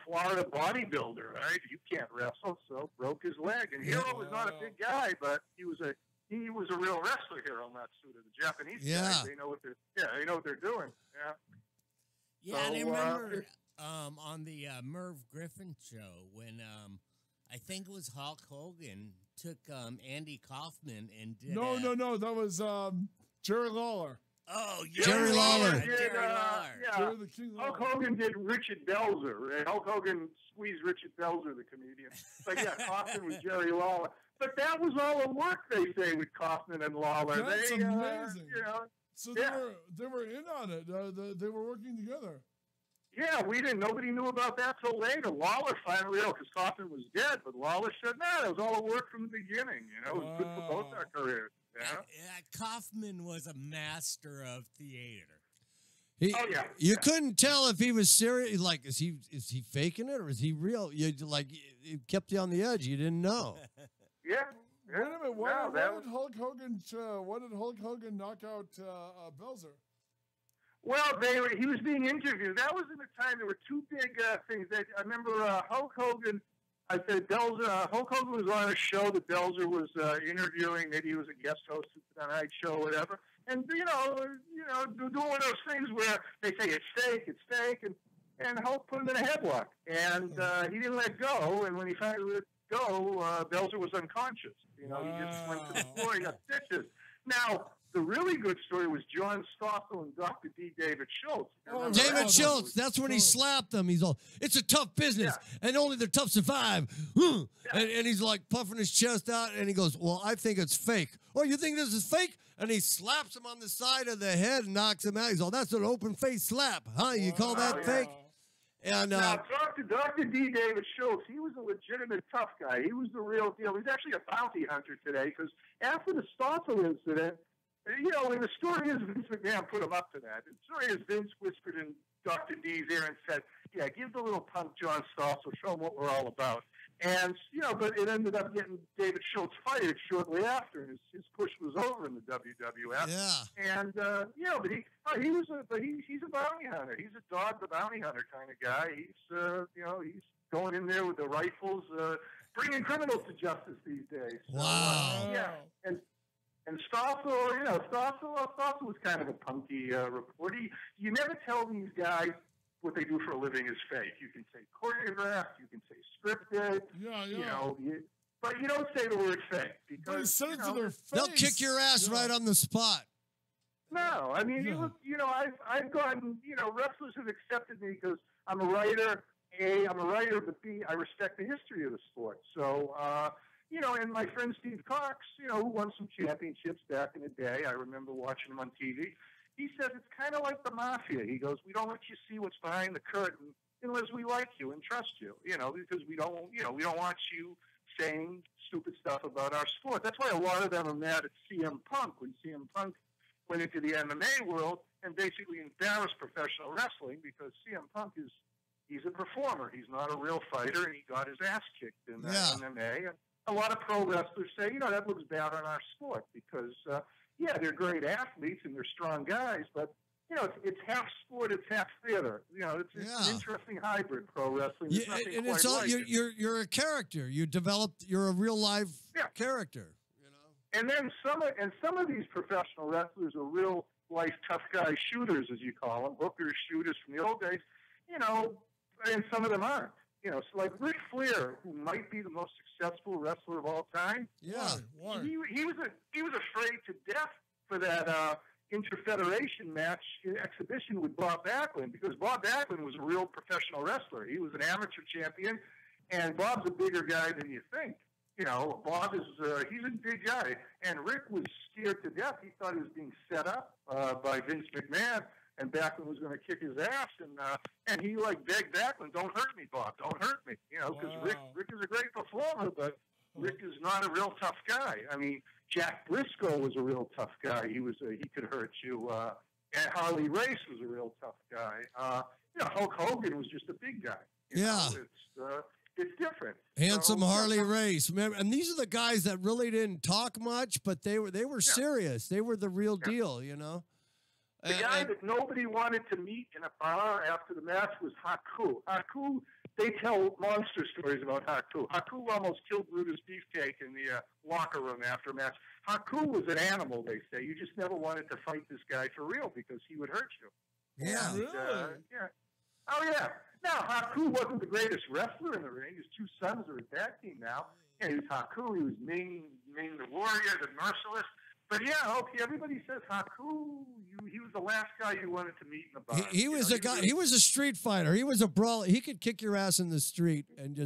Florida bodybuilder, right? You can't wrestle, so broke his leg. And Hiro was not a big guy, but he was a real wrestler. Hiro Matsuda, the Japanese guys, they know what they're doing. Yeah, and I remember on the Merv Griffin show when I think it was Hulk Hogan took Andy Kaufman and did. No, that was Jerry Lawler. Oh, yeah. Jerry Lawler. Jerry the King Hulk Hogan did Richard Belzer. Right? Hulk Hogan squeezed Richard Belzer, the comedian. But yeah, Kaufman was Jerry Lawler. But that was all a work, they say, with Kaufman and Lawler. That's amazing. So they were in on it. They were working together. Yeah, we didn't. Nobody knew about that till later. Lawler finally, because Kaufman was dead, but Lawler said, "No, it was all a work from the beginning. It was good for both our careers." Yeah. Kaufman was a master of theater. Oh, yeah. You Yeah. couldn't tell if he was serious. Like, is he faking it or is he real? It kept you on the edge. You didn't know. Yeah. Wait a minute. Why, No, why that did Hulk Hogan knock out Belzer? Well, he was being interviewed. That was in the time there were two big things. I remember Hulk Hogan. I said Hulk Hogan was on a show that Belzer was interviewing. Maybe he was a guest host at the night show, or whatever. And doing one of those things where they say it's fake, and Hulk put him in a headlock, and he didn't let go. And when he finally let go, Belzer was unconscious. He just went to the floor. He got stitches. Now, the really good story was John Stossel and Dr. D. David Schultz. David Schultz, that's when he slapped them. He's all, it's a tough business, and only the tough survive. And he's like puffing his chest out, and he goes, well, I think it's fake. Oh, you think this is fake? And he slaps him on the side of the head and knocks him out. He's all, that's an open-face slap. Huh? You call that fake? And now, Dr. D. David Schultz, he was a legitimate tough guy. He was the real deal. He's actually a bounty hunter today because after the Stossel incident, and the story is Vince McMahon put him up to that. The story is Vince whispered in Dr. D's ear and said, yeah, give the little punk John Stossel, show him what we're all about. And, but it ended up getting David Schultz fired shortly after, and his push was over in the WWF. Yeah. And, but he's a bounty hunter. He's a dog the bounty hunter kind of guy. He's going in there with the rifles, bringing criminals to justice these days. Wow. And Stossel, Stossel was kind of a punky reporter. You never tell these guys what they do for a living is fake. You can say choreographed, you can say scripted, but you don't say the word fake because to their face. They'll kick your ass right on the spot. No, I mean, I've gotten, wrestlers have accepted me because I'm a writer. A, I'm a writer, but B, I respect the history of the sport. So, and my friend Steve Cox, who won some championships back in the day, I remember watching him on TV. He says it's kind of like the mafia. He goes, we don't let you see what's behind the curtain unless we like you and trust you, because we don't want you saying stupid stuff about our sport. That's why a lot of them are mad at CM Punk when CM Punk went into the MMA world and basically embarrassed professional wrestling because CM Punk he's a performer. He's not a real fighter, and he got his ass kicked in MMA. And a lot of pro wrestlers say, that looks bad on our sport because, they're great athletes and they're strong guys, but, it's half sport, it's half theater. It's an interesting hybrid, pro wrestling. And it's all, you're a character. You're a real live character. And then some of these professional wrestlers are real life tough guy shooters, as you call them, hookers, shooters from the old days, and some of them aren't. So like Ric Flair, who might be the most successful wrestler of all time. Yeah. He was afraid to death for that interfederation match exhibition with Bob Backlund because Bob Backlund was a real professional wrestler. He was an amateur champion, and Bob's a bigger guy than you think. Bob is he's a big guy, and Rick was scared to death. He thought he was being set up by Vince McMahon, and Backlund was going to kick his ass, and he begged Backlund, "Don't hurt me, Bob. Don't hurt me." Because Rick is a great performer, but Rick is not a real tough guy. I mean, Jack Briscoe was a real tough guy. He could hurt you. And Harley Race was a real tough guy. Hulk Hogan was just a big guy. It's different. Handsome Harley Race. Remember, and these are the guys that really didn't talk much, but they were serious. They were the real deal, The guy that nobody wanted to meet in a bar after the match was Haku. Haku, they tell monster stories about Haku. Haku almost killed Brutus Beefcake in the locker room after a match. Haku was an animal, they say. You just never wanted to fight this guy for real because he would hurt you. Yeah. And, Oh, yeah. Now, Haku wasn't the greatest wrestler in the ring. His two sons are a tag team now. And he was Haku. He was Ming the Warrior, the Merciless. But everybody says Haku. He was the last guy you wanted to meet in the bar. He was a guy. He was a street fighter. He was a brawler. He could kick your ass in the street and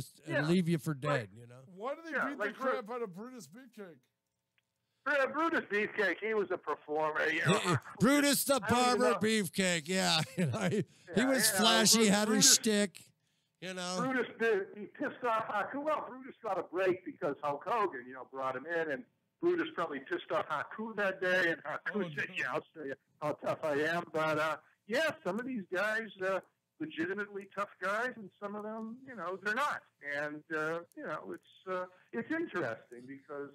leave you for dead. Why do they beat the crap out of Brutus Beefcake? Brutus Beefcake, he was a performer. Brutus the Barber Beefcake. Yeah, he was flashy, had his shtick. Brutus, he pissed off Haku. Well, Brutus got a break because Hulk Hogan, brought him in, and Brutus probably pissed off Haku that day, and Haku said, "Yeah, I'll show you how tough I am." But yeah, some of these guys, legitimately tough guys, and some of them, they're not. And it's interesting because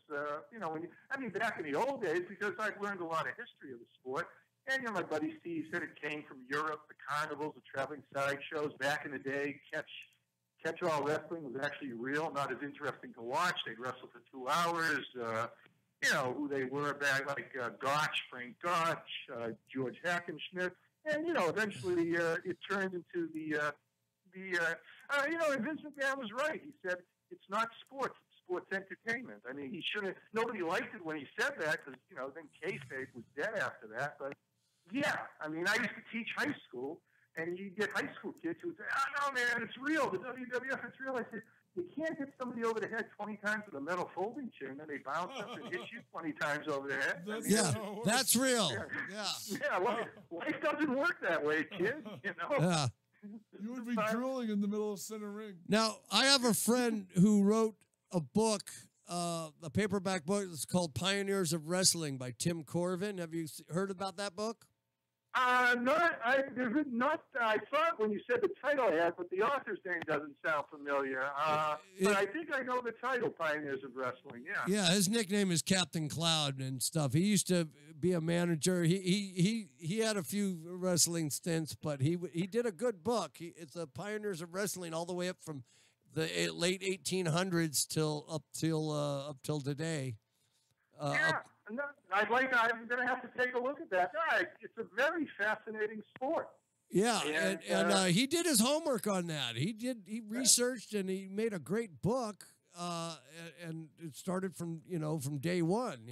back in the old days, because I've learned a lot of history of the sport. And my buddy Steve said it came from Europe, the carnivals, the traveling sideshows. Back in the day, catch-all wrestling was actually real, not as interesting to watch. They'd wrestle for 2 hours. Who they were back, like Gotch, Frank Gotch, George Hackenschmidt. And, eventually it turned into and Vince McMahon was right. He said, it's not sports, it's sports entertainment. I mean, he shouldn't, nobody liked it when he said that because, then kayfabe was dead after that. But, yeah, I mean, I used to teach high school, and you get high school kids who would say, oh, no, man, it's real. The WWF, it's real. I said, you can't hit somebody over the head 20 times with a metal folding chair, and then they bounce up and hit you 20 times over the head. That's real. Yeah, life doesn't work that way, kid. Yeah. You would be drooling in the middle of center ring. Now, I have a friend who wrote a book, a paperback book. It's called Pioneers of Wrestling by Tim Corvin. Have you heard about that book? Not. I thought when you said the title I had, but the author's name doesn't sound familiar. But I think I know the title, Pioneers of Wrestling. Yeah. Yeah, his nickname is Captain Cloud and stuff. He used to be a manager. He had a few wrestling stints, but he did a good book. It's a Pioneers of Wrestling all the way up from the late 1800s up till today. I'm going to have to take a look at that. It's a very fascinating sport. Yeah, and he did his homework on that. He researched and he made a great book. And it started from day one.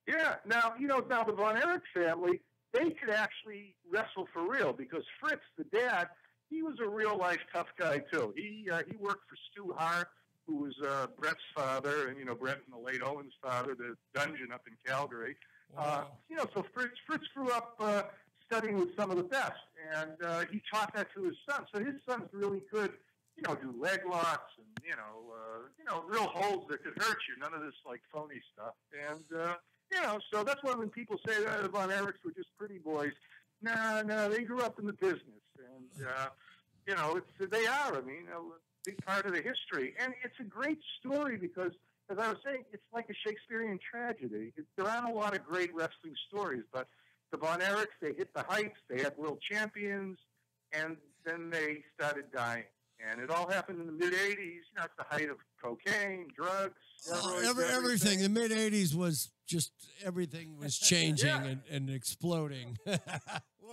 Yeah. Now the Von Erich family, they could actually wrestle for real because Fritz, the dad, he was a real life tough guy too. He worked for Stu Hart, who was Brett's father, and Brett and the late Owen's father, the Dungeon up in Calgary. Wow. So Fritz grew up studying with some of the best, and he taught that to his son. So his sons really could, do leg locks and real holds that could hurt you. None of this like phony stuff. And so that's why when people say that the Von Erichs were just pretty boys, no, they grew up in the business, and they are. I mean. Big part of the history. And it's a great story because, as I was saying, it's like a Shakespearean tragedy. There aren't a lot of great wrestling stories, but the Von Erichs, they hit the heights, they had world champions, and then they started dying. And it all happened in the mid-'80s. It's the height of cocaine, drugs, everything. The mid-'80s was just, everything was changing and exploding.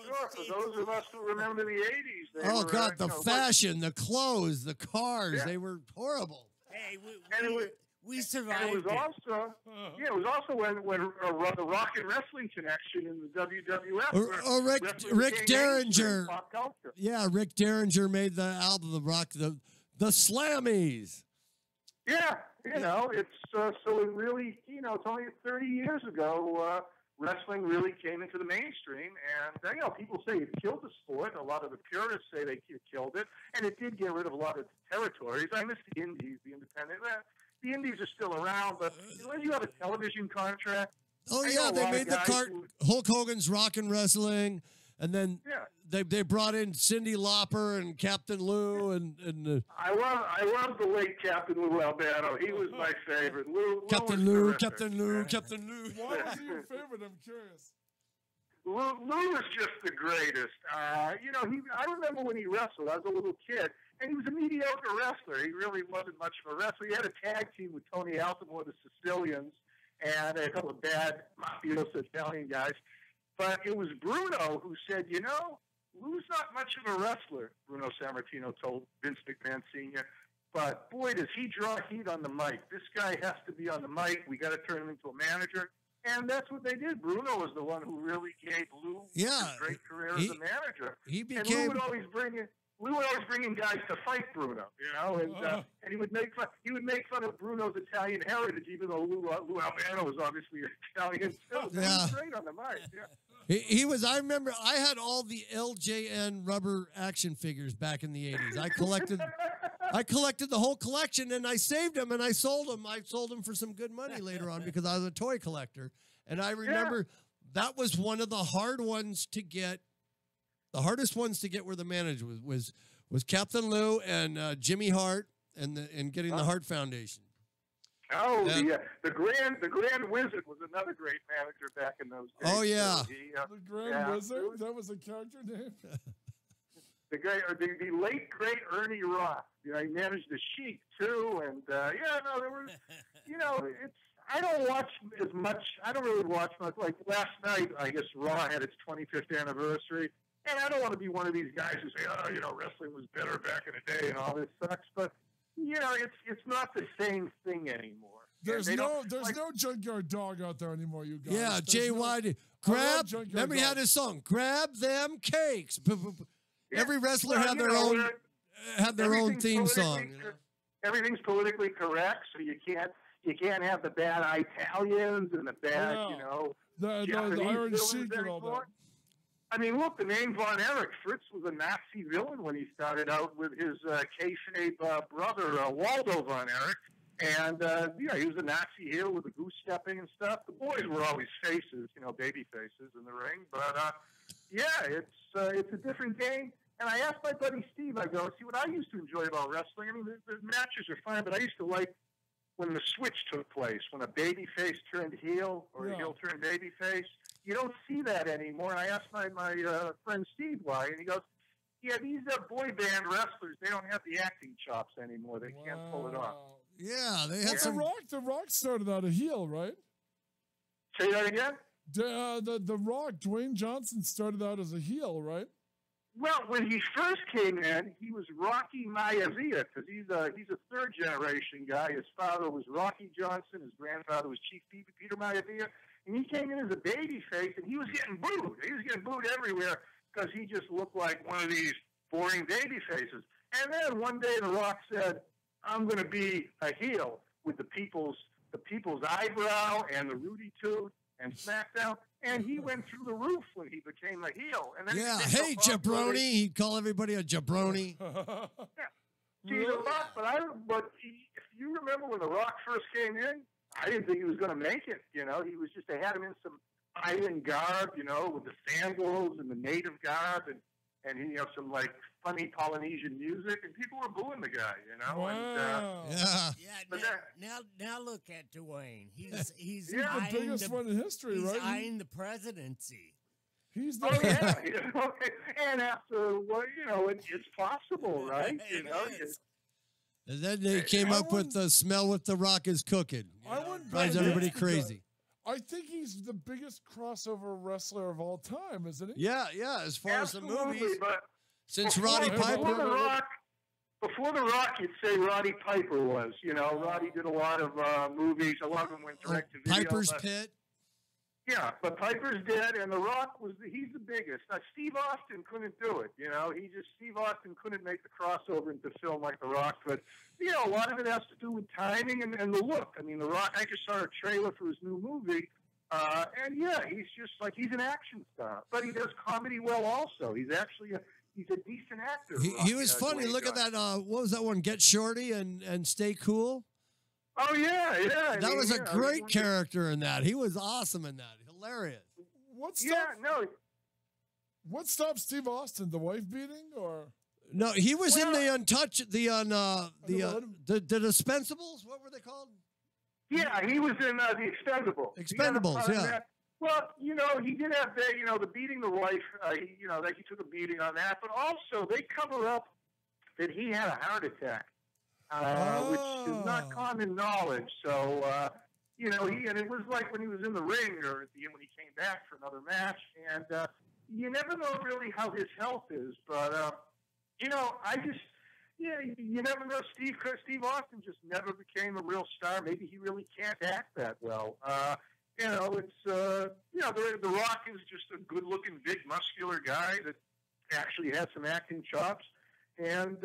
Sure, for those of us who remember the 80s. Oh, God, the fashion, the clothes, the cars, they were horrible. Hey, we survived. And it was also when the Rock and Wrestling connection in the WWF. Rick Derringer. Yeah, Rick Derringer made the album, the Slammies. Yeah, it's so it really, it's only 30 years ago. Wrestling really came into the mainstream, and people say it killed the sport. A lot of the purists say they killed it, and it did get rid of a lot of territories. I miss the indies, the independent. The indies are still around, but when you have a television contract. Oh yeah, they made Hulk Hogan's Rock and Wrestling, and then they brought in Cyndi Lauper and Captain Lou and. I love the late Captain Lou Albano. He was my favorite. Captain Lou. Why was he your favorite? I'm curious. Lou was just the greatest. I remember when he wrestled. I was a little kid, and he was a mediocre wrestler. He really wasn't much of a wrestler. He had a tag team with Tony Altamore, the Sicilians, and a couple of bad mafioso Italian guys. But it was Bruno who said, Lou's not much of a wrestler, Bruno Sammartino told Vince McMahon Sr., but boy, does he draw heat on the mic. This guy has to be on the mic. We got to turn him into a manager. And that's what they did. Bruno was the one who really gave Lou a great career as a manager. And Lou would always bring in guys to fight Bruno, and he would make fun of Bruno's Italian heritage, even though Lou Albano was obviously Italian too. He was great on the mic. Yeah. He was. I remember I had all the LJN rubber action figures back in the 80s. I collected the whole collection, and I saved them and I sold them. I sold them for some good money later on because I was a toy collector. And I remember that was one of the hard ones to get The hardest ones to get were the managers was Captain Lou and Jimmy Hart and getting the Hart Foundation. Oh, the Grand Wizard was another great manager back in those days. Oh yeah, So The Grand Wizard? That was a character name? the late great Ernie Roth. You know, he managed the Sheik too, and there was, it's. I don't watch as much. I don't really watch much. Like last night, I guess Raw had its 25th anniversary, and I don't want to be one of these guys who say, wrestling was better back in the day and all this sucks. But it's not the same thing anymore. There's no junkyard dog out there anymore, you guys. Yeah, Jay White. Remember he had his song, "Grab Them Cakes." Every wrestler had their own theme song. Everything's politically correct, so you can't have the bad Italians and the bad, the Japanese Iron villains Sheik and all that. anymore. I mean, look, the name Von Erich. Fritz was a Nazi villain when he started out with his kayfabe brother, Waldo Von Erich. And, he was a Nazi heel with the goose stepping and stuff. The boys were always faces, baby faces in the ring. But, it's a different game. And I asked my buddy Steve, I go, see, what I used to enjoy about wrestling, I mean, the matches are fine, but I used to like when the switch took place, when a baby face turned heel or a heel turned baby face. You don't see that anymore. And I asked my friend Steve why, and he goes, yeah, these boy band wrestlers, they don't have the acting chops anymore. They can't pull it off. Yeah, they had The Rock started out a heel, right? Say that again? The Rock, Dwayne Johnson, started out as a heel, right? Well, when he first came in, he was Rocky Maivia because he's a third generation guy. His father was Rocky Johnson. His grandfather was Chief Peter Maivia. And he came in as a baby face, and he was getting booed. He was getting booed everywhere because he just looked like one of these boring baby faces. And then one day The Rock said, I'm going to be a heel with the people's eyebrow and the Rudy Tooth and SmackDown. And he went through the roof when he became a heel. And then hey, jabroni. He'd call everybody a jabroni. See, The Rock, but if you remember when The Rock first came in, I didn't think he was going to make it. He was just, they had him in some island garb, with the sandals and the native garb and some like funny Polynesian music, and people were booing the guy, Wow. Now look at Dwayne. He's the biggest one in history, right? He's eyeing the presidency. He's the and after it's possible, right? And then they came up with the smell what The Rock is cooking. Drives everybody crazy. I think he's the biggest crossover wrestler of all time, isn't he? Yeah, as far as the movies. But since Roddy Piper. Before The Rock, you'd say Roddy Piper was. Roddy did a lot of movies. A lot of them went direct to video. Piper's Pit. Yeah, but Piper's dead, and The Rock he's the biggest. Now, Steve Austin couldn't do it, Steve Austin couldn't make the crossover into film like The Rock, but, a lot of it has to do with timing and the look. I mean, The Rock, I just saw a trailer for his new movie, and he's just like, he's an action star, but he does comedy well also. He's actually he's a decent actor. He was funny. Look at that, what was that one, Get Shorty and Stay Cool? Oh, yeah. That was a great character in that. He was awesome in that. Hilarious. What stopped Steve Austin? The wife beating, or no? He was in the the Dispensables. What were they called? Yeah, he was in the Expendables. Expendables, yeah. Well, he did have the beating the wife. That he took a beating on that, but also they cover up that he had a heart attack. Which is not common knowledge. So, and it was like when he was in the ring or at the end when he came back for another match. And you never know really how his health is. But, you never know. Steve Austin just never became a real star. Maybe he really can't act that well. The Rock is just a good-looking, big, muscular guy that actually has some acting chops. And,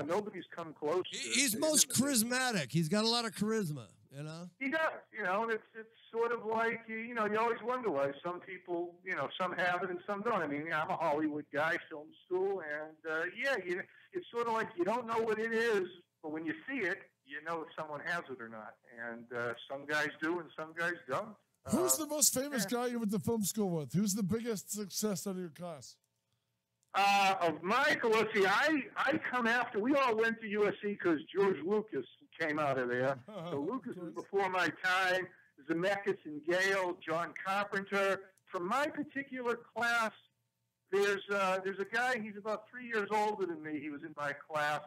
nobody's come close. He's most charismatic. He's got a lot of charisma, He does, and it's sort of like, you always wonder why some people, some have it and some don't. I mean, I'm a Hollywood guy, film school, and, it's sort of like you don't know what it is, but when you see it, you know if someone has it or not. And some guys do and some guys don't. Who's the most famous guy you went to film school with? Who's the biggest success out of your class? Of Michael, let's see. I come after. We all went to USC because George Lucas came out of there. So Lucas was before my time. Zemeckis and Gale, John Carpenter. From my particular class, there's a guy. He's about 3 years older than me. He was in my class.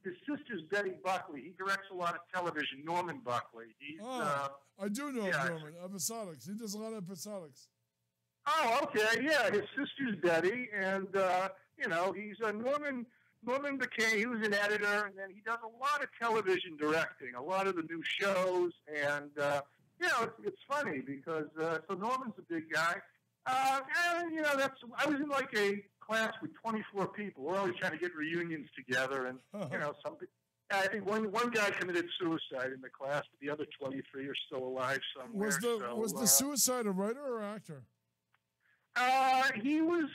His sister's Betty Buckley. He directs a lot of television. Norman Buckley. He's, I do know yeah. Norman, episodics. He does a lot of episodics. Oh, okay, yeah. His sister's Betty, and he's Norman. Norman became. He was an editor, and then he does a lot of television directing, a lot of the new shows, and it's funny because so Norman's a big guy, and I was in like a class with 24 people. We're always trying to get reunions together, and I think one guy committed suicide in the class, but the other 23 are still alive somewhere. Was the suicide a writer or actor? He was,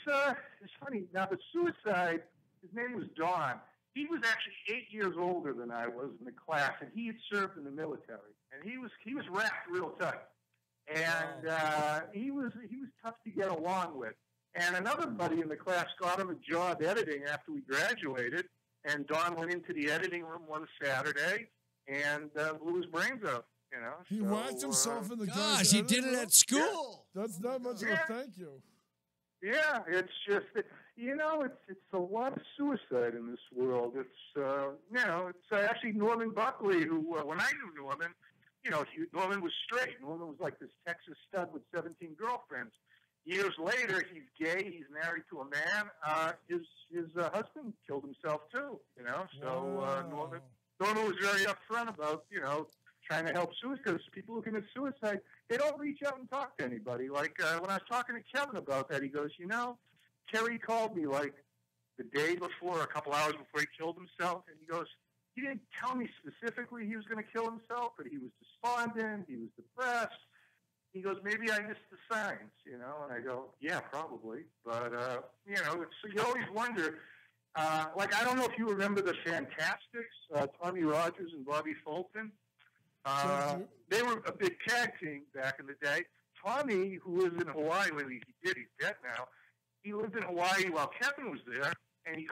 it's funny, now the suicide, his name was Don. He was actually 8 years older than I was in the class, and he had served in the military. And he was wrapped real tight. And he was tough to get along with. And another buddy in the class got him a job editing after we graduated, and Don went into the editing room one Saturday and blew his brains out. He whacked himself in the Gosh, he did it at school. That's not much of a thank you. Yeah, it's just it's a lot of suicide in this world. It's actually Norman Buckley who, when I knew Norman, Norman was straight. Norman was like this Texas stud with 17 girlfriends. Years later, he's gay. He's married to a man. His husband killed himself too. So Norman was very upfront about trying to help suicide, because people who commit suicide, they don't reach out and talk to anybody. Like when I was talking to Kevin about that, he goes, Terry called me like the day before, a couple hours before he killed himself, and he goes, he didn't tell me specifically he was going to kill himself, but he was despondent, he was depressed. He goes, maybe I missed the signs, and I go, yeah, probably. But, you always wonder, like, I don't know if you remember the Fantastics, Tommy Rogers and Bobby Fulton. They were a big tag team back in the day. Tommy, who was in Hawaii, he's dead now. He lived in Hawaii while Kevin was there, and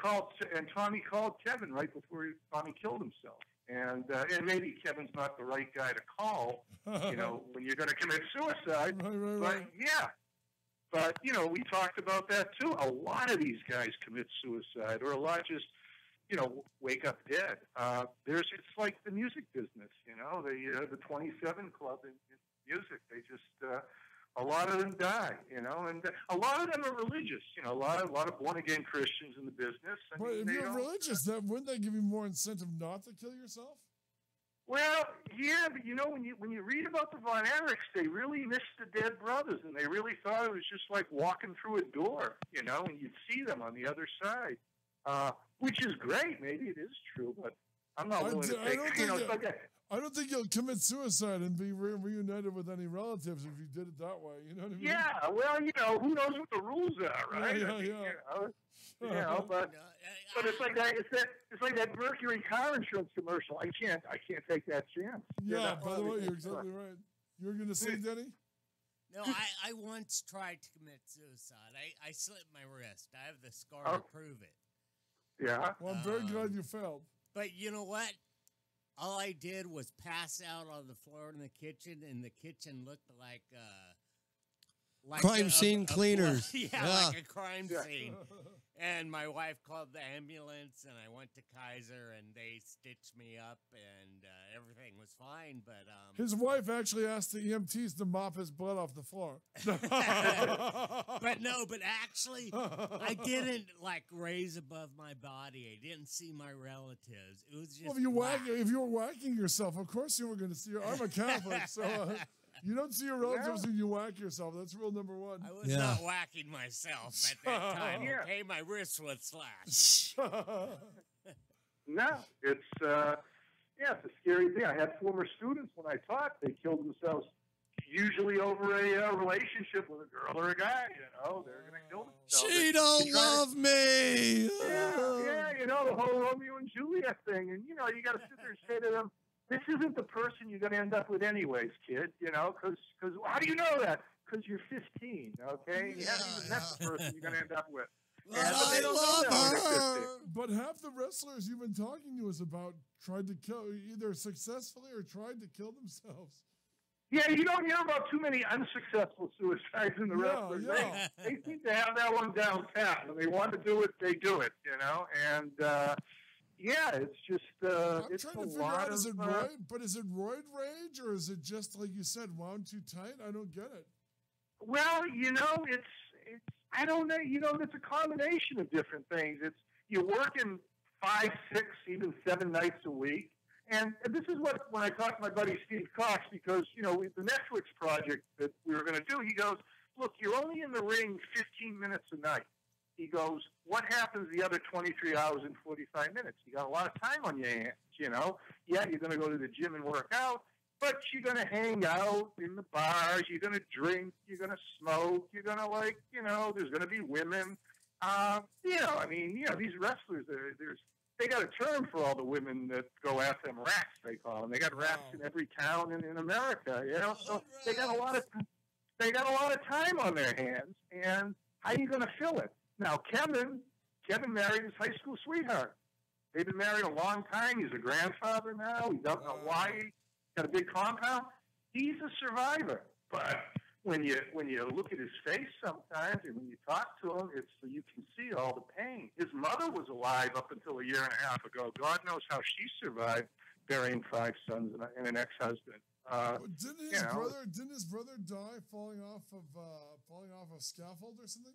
Tommy called Kevin right before Tommy killed himself. And maybe Kevin's not the right guy to call, when you're going to commit suicide. Right. But yeah, but we talked about that too. A lot of these guys commit suicide, or a lot just wake up dead. It's like the music business, the 27 Club in music. They just a lot of them die, and a lot of them are religious. A lot of born again Christians in the business. But if you're religious, then wouldn't that give you more incentive not to kill yourself? Well, yeah, but when you read about the Von Erichs, they really missed the dead brothers, and they really thought it was just like walking through a door, and you'd see them on the other side. Which is great. Maybe it is true, but I'm not willing to take it. I don't think you'll commit suicide and be reunited with any relatives if you did it that way. You know what I mean? Yeah. Well, who knows what the rules are, right? Yeah. But it's like that. It's like that Mercury car insurance commercial. I can't take that chance. Yeah. By the way, you're exactly right. You were going to say, Denny? No, I once tried to commit suicide. I slit my wrist. I have the scar to prove it. Yeah. Well, I'm very glad you failed. But you know what? All I did was pass out on the floor in the kitchen, and the kitchen looked like crime scene cleaners. Like a crime scene. And my wife called the ambulance, and I went to Kaiser, and they stitched me up, and everything was fine. But his wife actually asked the EMTs to mop his blood off the floor. But actually, I didn't raise above my body. I didn't see my relatives. It was just. Well, if you were whacking yourself, of course you were going to see. I'm a Catholic, so. You don't see your relatives and you whack yourself. That's rule number one. I was not whacking myself at that time. Okay, my wrist was slashed. No, it's a scary thing. I had former students when I taught. They killed themselves usually over a relationship with a girl or a guy. They're going to kill themselves. She don't love me. Yeah, the whole Romeo and Juliet thing. And, you got to sit there and say to them, this isn't the person you're going to end up with anyways, kid, because how do you know that? Because you're 15, okay? You haven't even met the person you're going to end up with. But but they I don't know love that when they're 50. her. But half the wrestlers you've been talking to us about tried to kill, either successfully or tried to kill themselves. Yeah, you don't hear about too many unsuccessful suicides in the wrestling ring. Yeah. They seem to have that one down pat. When they want to do it, they do it, you know? And, yeah, it's just, I'm it's trying a to figure lot out, of, is it but is it roid rage or is it just, like you said, wound too tight? I don't get it. well, you know, it's, I don't know, you know, it's a combination of different things. It's, you're working 5, 6, even 7 nights a week. And this is what, when I talked to my buddy Steve Cox, because, you know, the Netflix project that we were going to do, he goes, look, you're only in the ring 15 minutes a night. He goes, what happens the other 23 hours and 45 minutes? You got a lot of time on your hands, you know? Yeah, you're going to go to the gym and work out, but you're going to hang out in the bars, you're going to drink, you're going to smoke, you're going to, like, you know, there's going to be women. You know, I mean, you know, these wrestlers, they got a term for all the women that go after them, rats, they call them. They got rats in every town in America, you know? So they got a lot of time on their hands, and how are you going to fill it? Now, Kevin married his high school sweetheart. They've been married a long time. He's a grandfather now. He's out in Hawaii. Got a big compound. He's a survivor. But when you look at his face sometimes, and when you talk to him, it's you can see all the pain. His mother was alive up until a year and a half ago. God knows how she survived burying 5 sons and an ex-husband. Didn't his brother die falling off a scaffold or something?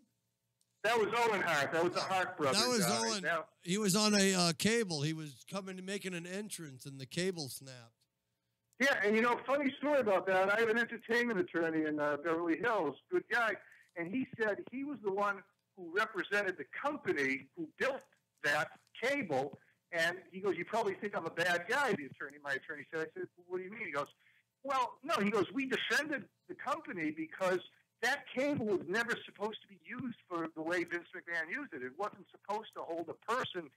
That was Owen Hart. That was the Hart brothers. That was guy. Owen. Now, He was on a cable. He was making an entrance, and the cable snapped. yeah, and you know, funny story about that. I have an entertainment attorney in Beverly Hills, good guy, and he said he was the one who represented the company who built that cable. And he goes, "You probably think I'm a bad guy." My attorney said. I said, "What do you mean?" He goes, "Well, no." He goes, "We defended the company because that cable was never supposed to be used for the way Vince McMahon used it. It wasn't supposed to hold a person,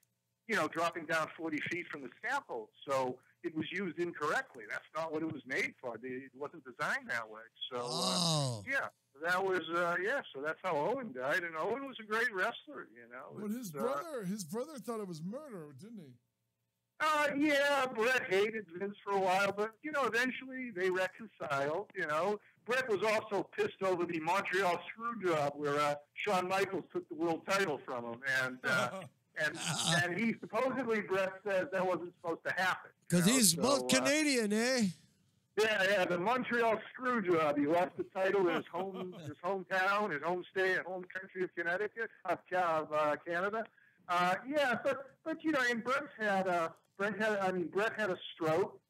you know, dropping down 40 feet from the scaffold. So it was used incorrectly. That's not what it was made for. It wasn't designed that way." So, yeah, that was, so that's how Owen died. And Owen was a great wrestler, you know. But his brother thought it was murder, didn't he? Yeah, Brett hated Vince for a while, but, you know, eventually they reconciled, you know. Brett was also pissed over the Montreal Screwjob where Shawn Michaels took the world title from him. And he supposedly, Brett says, that wasn't supposed to happen. Because he's both Canadian, eh? Yeah, the Montreal Screwjob. He lost the title in his hometown, his home state, home country of Connecticut, of Canada. But you know, and Brett had a stroke,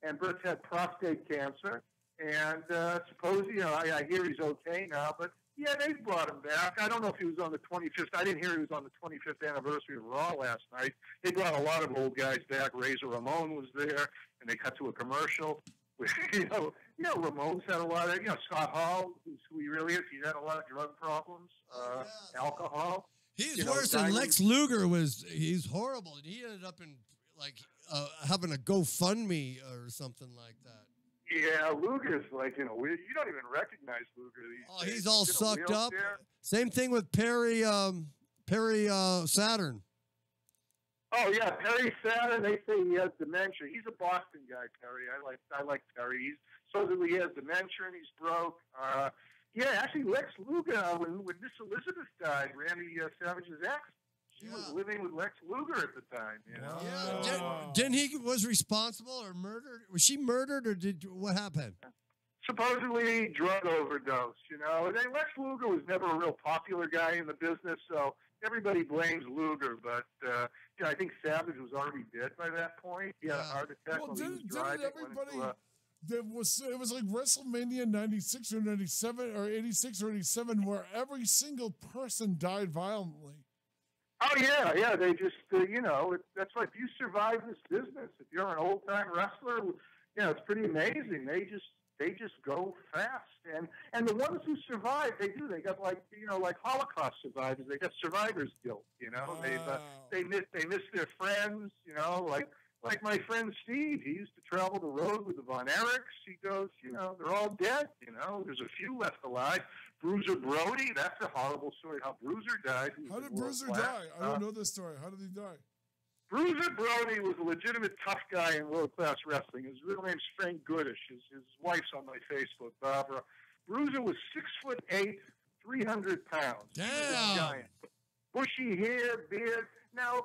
and Brett had prostate cancer, and supposedly, you know, I hear he's okay now, but yeah, they brought him back. I don't know if he was on the 25th. I didn't hear he was on the 25th anniversary of Raw last night. They brought a lot of old guys back. Razor Ramon was there, and they cut to a commercial. You know, Ramon's had a lot of, you know, Scott Hall, who he really is. He's had a lot of drug problems, alcohol. He's worse than Lex Luger was. He's horrible. And he ended up in, like, having a GoFundMe or something like that. Yeah, Luger's like, you know, you don't even recognize Luger these days. He's all sucked up. Wheelchair. Same thing with Perry Saturn. Oh yeah, Perry Saturn. They say he has dementia. He's a Boston guy, Perry. I like Perry. He's supposedly he has dementia and he's broke. Yeah, actually, Lex Luger, when Miss Elizabeth died, Randy Savage's ex, she was living with Lex Luger at the time. You know. Yeah. Didn't he was responsible or murdered? Was she murdered or what happened? Supposedly drug overdose. You know, and then Lex Luger was never a real popular guy in the business, so everybody blames Luger. But you know, I think Savage was already dead by that point. He had a heart attack while he was driving. It was like WrestleMania 96 or 97 or 86 or 87 where every single person died violently. Oh yeah, they just you know, that's why if you survive this business, if you're an old time wrestler, you know, it's pretty amazing. They just go fast, and the ones who survive, they got like, you know, like Holocaust survivors, they got survivor's guilt, you know. They miss their friends, you know, like like my friend Steve, he used to travel the road with the Von Erichs. He goes, they're all dead. There's a few left alive. Bruiser Brody, that's a horrible story. How Bruiser died. How did Bruiser die? I don't know this story. How did he die? Bruiser Brody was a legitimate tough guy in world-class wrestling. His real name's Frank Goodish. His wife's on my Facebook, Barbara. Bruiser was 6'8", 300 pounds. Damn. He was a giant. Bushy hair, beard. Now,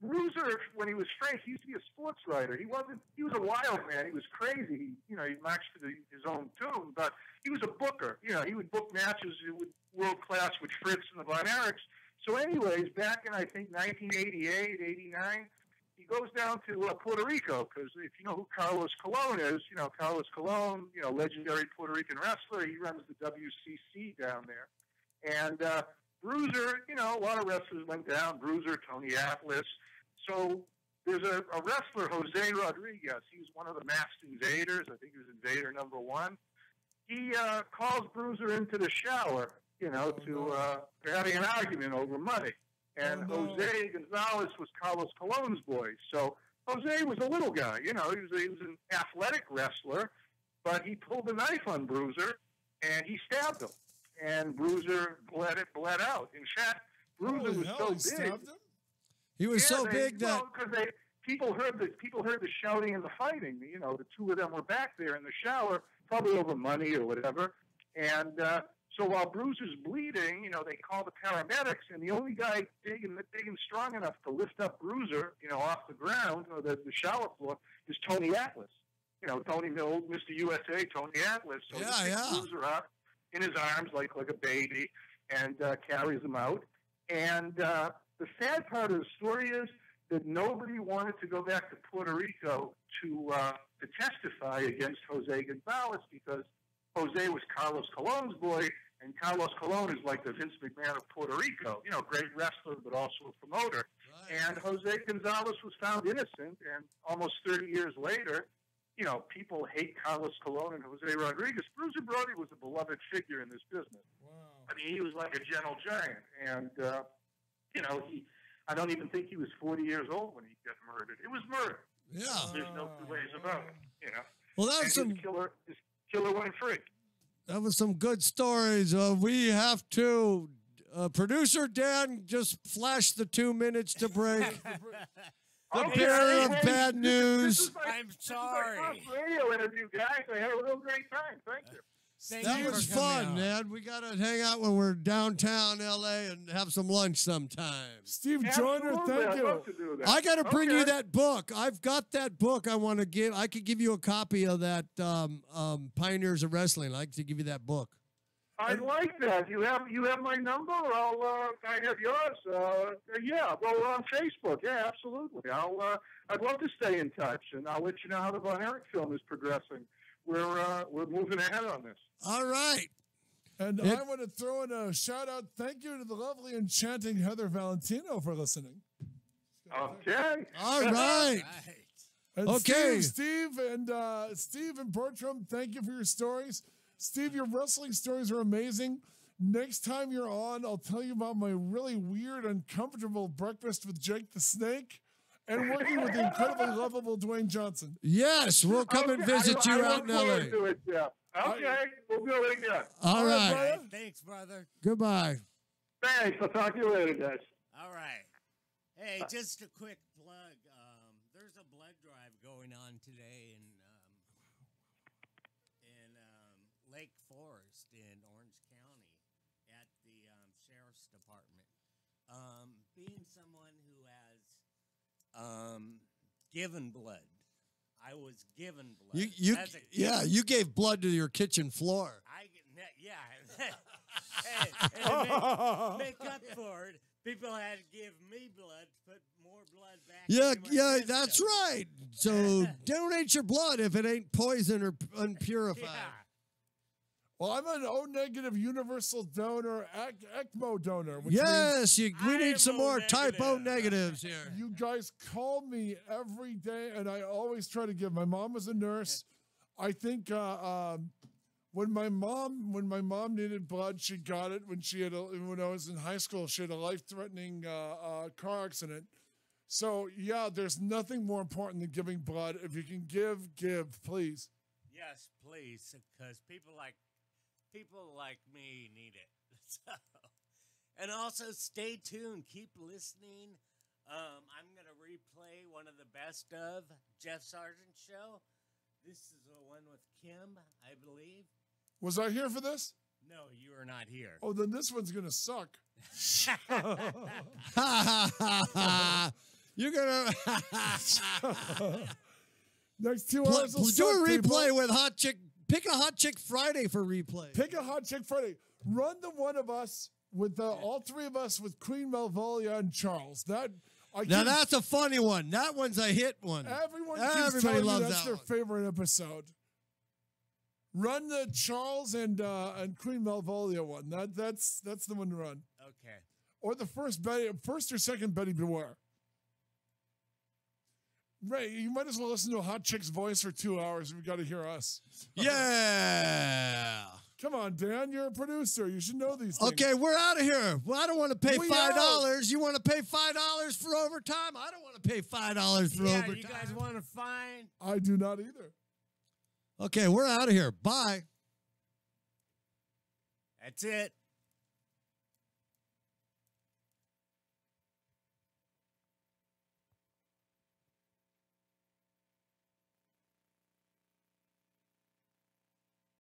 Bruiser, when he was Frank, he used to be a sports writer. He was a wild man. He was crazy. He marched to his own tune, but he was a booker. He would book matches with world class with Fritz and the Von Erichs. So anyways, back in, I think, 1988, 89, he goes down to Puerto Rico, because if you know who Carlos Colon is, Carlos Colon, legendary Puerto Rican wrestler, he runs the WCC down there. And Bruiser, a lot of wrestlers went down, Bruiser, Tony Atlas. So there's a wrestler, Jose Rodriguez. He was one of the masked invaders. I think he was invader number 1. He calls Bruiser into the shower, they're having an argument over money. And Jose Gonzalez was Carlos Colon's boy. So Jose was a little guy, he was an athletic wrestler, but he pulled a knife on Bruiser and he stabbed him. And Bruiser bled out. In fact, Bruiser was so big. Stabbed him? He was so big that because people heard the shouting and the fighting. The two of them were back there in the shower, probably over money or whatever. And so while Bruiser's bleeding, they call the paramedics, and the only guy big and strong enough to lift up Bruiser, off the ground or the shower floor is Tony Atlas. Tony Mills, Mr. USA, Tony Atlas. So he picks Bruiser up in his arms like a baby and carries him out. And the sad part of the story is that nobody wanted to go back to Puerto Rico to testify against Jose Gonzalez, because Jose was Carlos Colon's boy, and Carlos Colon is like the Vince McMahon of Puerto Rico, great wrestler, but also a promoter. Right. And Jose Gonzalez was found innocent, and almost 30 years later, people hate Carlos Colon and Jose Rodriguez. Bruiser Brody was a beloved figure in this business. Wow. I mean, he was like a gentle giant, and, I don't even think he was 40 years old when he got murdered. It was murder. Yeah. There's no two ways about it, Well, that's and his killer went free. That was some good stories. We have to. Producer Dan just flashed the 2 minutes to break. The bearer of bad news. I'm sorry. This is my first radio interview, guys. I had a real great time. Thank you. That was fun, man. We got to hang out when we're downtown L.A. and have some lunch sometime. Steve Joyner, thank you. I got to bring you that book. I've got that book I want to give. I could give you a copy of that Pioneers of Wrestling. I'd like to give you that book. I like that. You have my number? I have yours. Yeah, well, we're on Facebook. Yeah, absolutely. I'd love to stay in touch, and I'll let you know how the Von Erich film is progressing. We're moving ahead on this. All right. And I want to throw in a shout out. Thank you to the lovely, enchanting Heather Valentino for listening. Okay. All right. And Okay. Steve and Bertram, thank you for your stories. Steve, your wrestling stories are amazing. Next time you're on, I'll tell you about my really weird, uncomfortable breakfast with Jake the Snake and working with the incredibly lovable Dwayne Johnson. Yes, we'll come and visit you out in L.A. To it, yeah. Okay, we'll do it again. All right. Thanks, brother. Goodbye. Thanks. I'll talk to you later, guys. All right. Hey, just a quick plug. There's a blood drive going on today in Lake Forest in Orange County at the Sheriff's Department. Being someone who has given blood, I was given blood. You gave blood to your kitchen floor. Hey, and make up for it, people had to give me blood to put more blood back. Yeah, that's right. So donate your blood if it ain't poison or unpurified. Yeah. Well, I'm an O-negative universal donor, ECMO donor. Which Yes, we need some more O-negative. type O negatives here. you guys call me every day, and I always try to give. My mom was a nurse. I think when my mom needed blood, she got it when I was in high school. She had a life-threatening car accident. So yeah, there's nothing more important than giving blood. If you can give, please. Yes, please, because people like me need it. So, and also stay tuned. Keep listening. I'm gonna replay one of the best of Jeff Sargent show. This is the one with Kim, I believe. Was I here for this? No, you are not here. Oh, then this one's gonna suck. You're gonna Next 2 hours. Will do suck, a replay people. with Hot Chick. Pick a Hot Chick Friday for replay. Pick a Hot Chick Friday. Run the one of us with all three of us with Queen Malvolia and Charles. Now that's a funny one. That one's a hit one. Everybody telling me that's their favorite episode. Run the Charles and Queen Malvolia one. That's the one to run. Okay. Or the first or second Betty Beware. Ray, you might as well listen to a hot chick's voice for 2 hours if you got to hear us. Yeah. Come on, Dan, you're a producer. You should know these things. Okay, we're out of here. Well, I don't want to pay $5. You want to pay $5 for overtime? I don't want to pay $5 for overtime. You guys want to find? I do not either. Okay, we're out of here. Bye. That's it.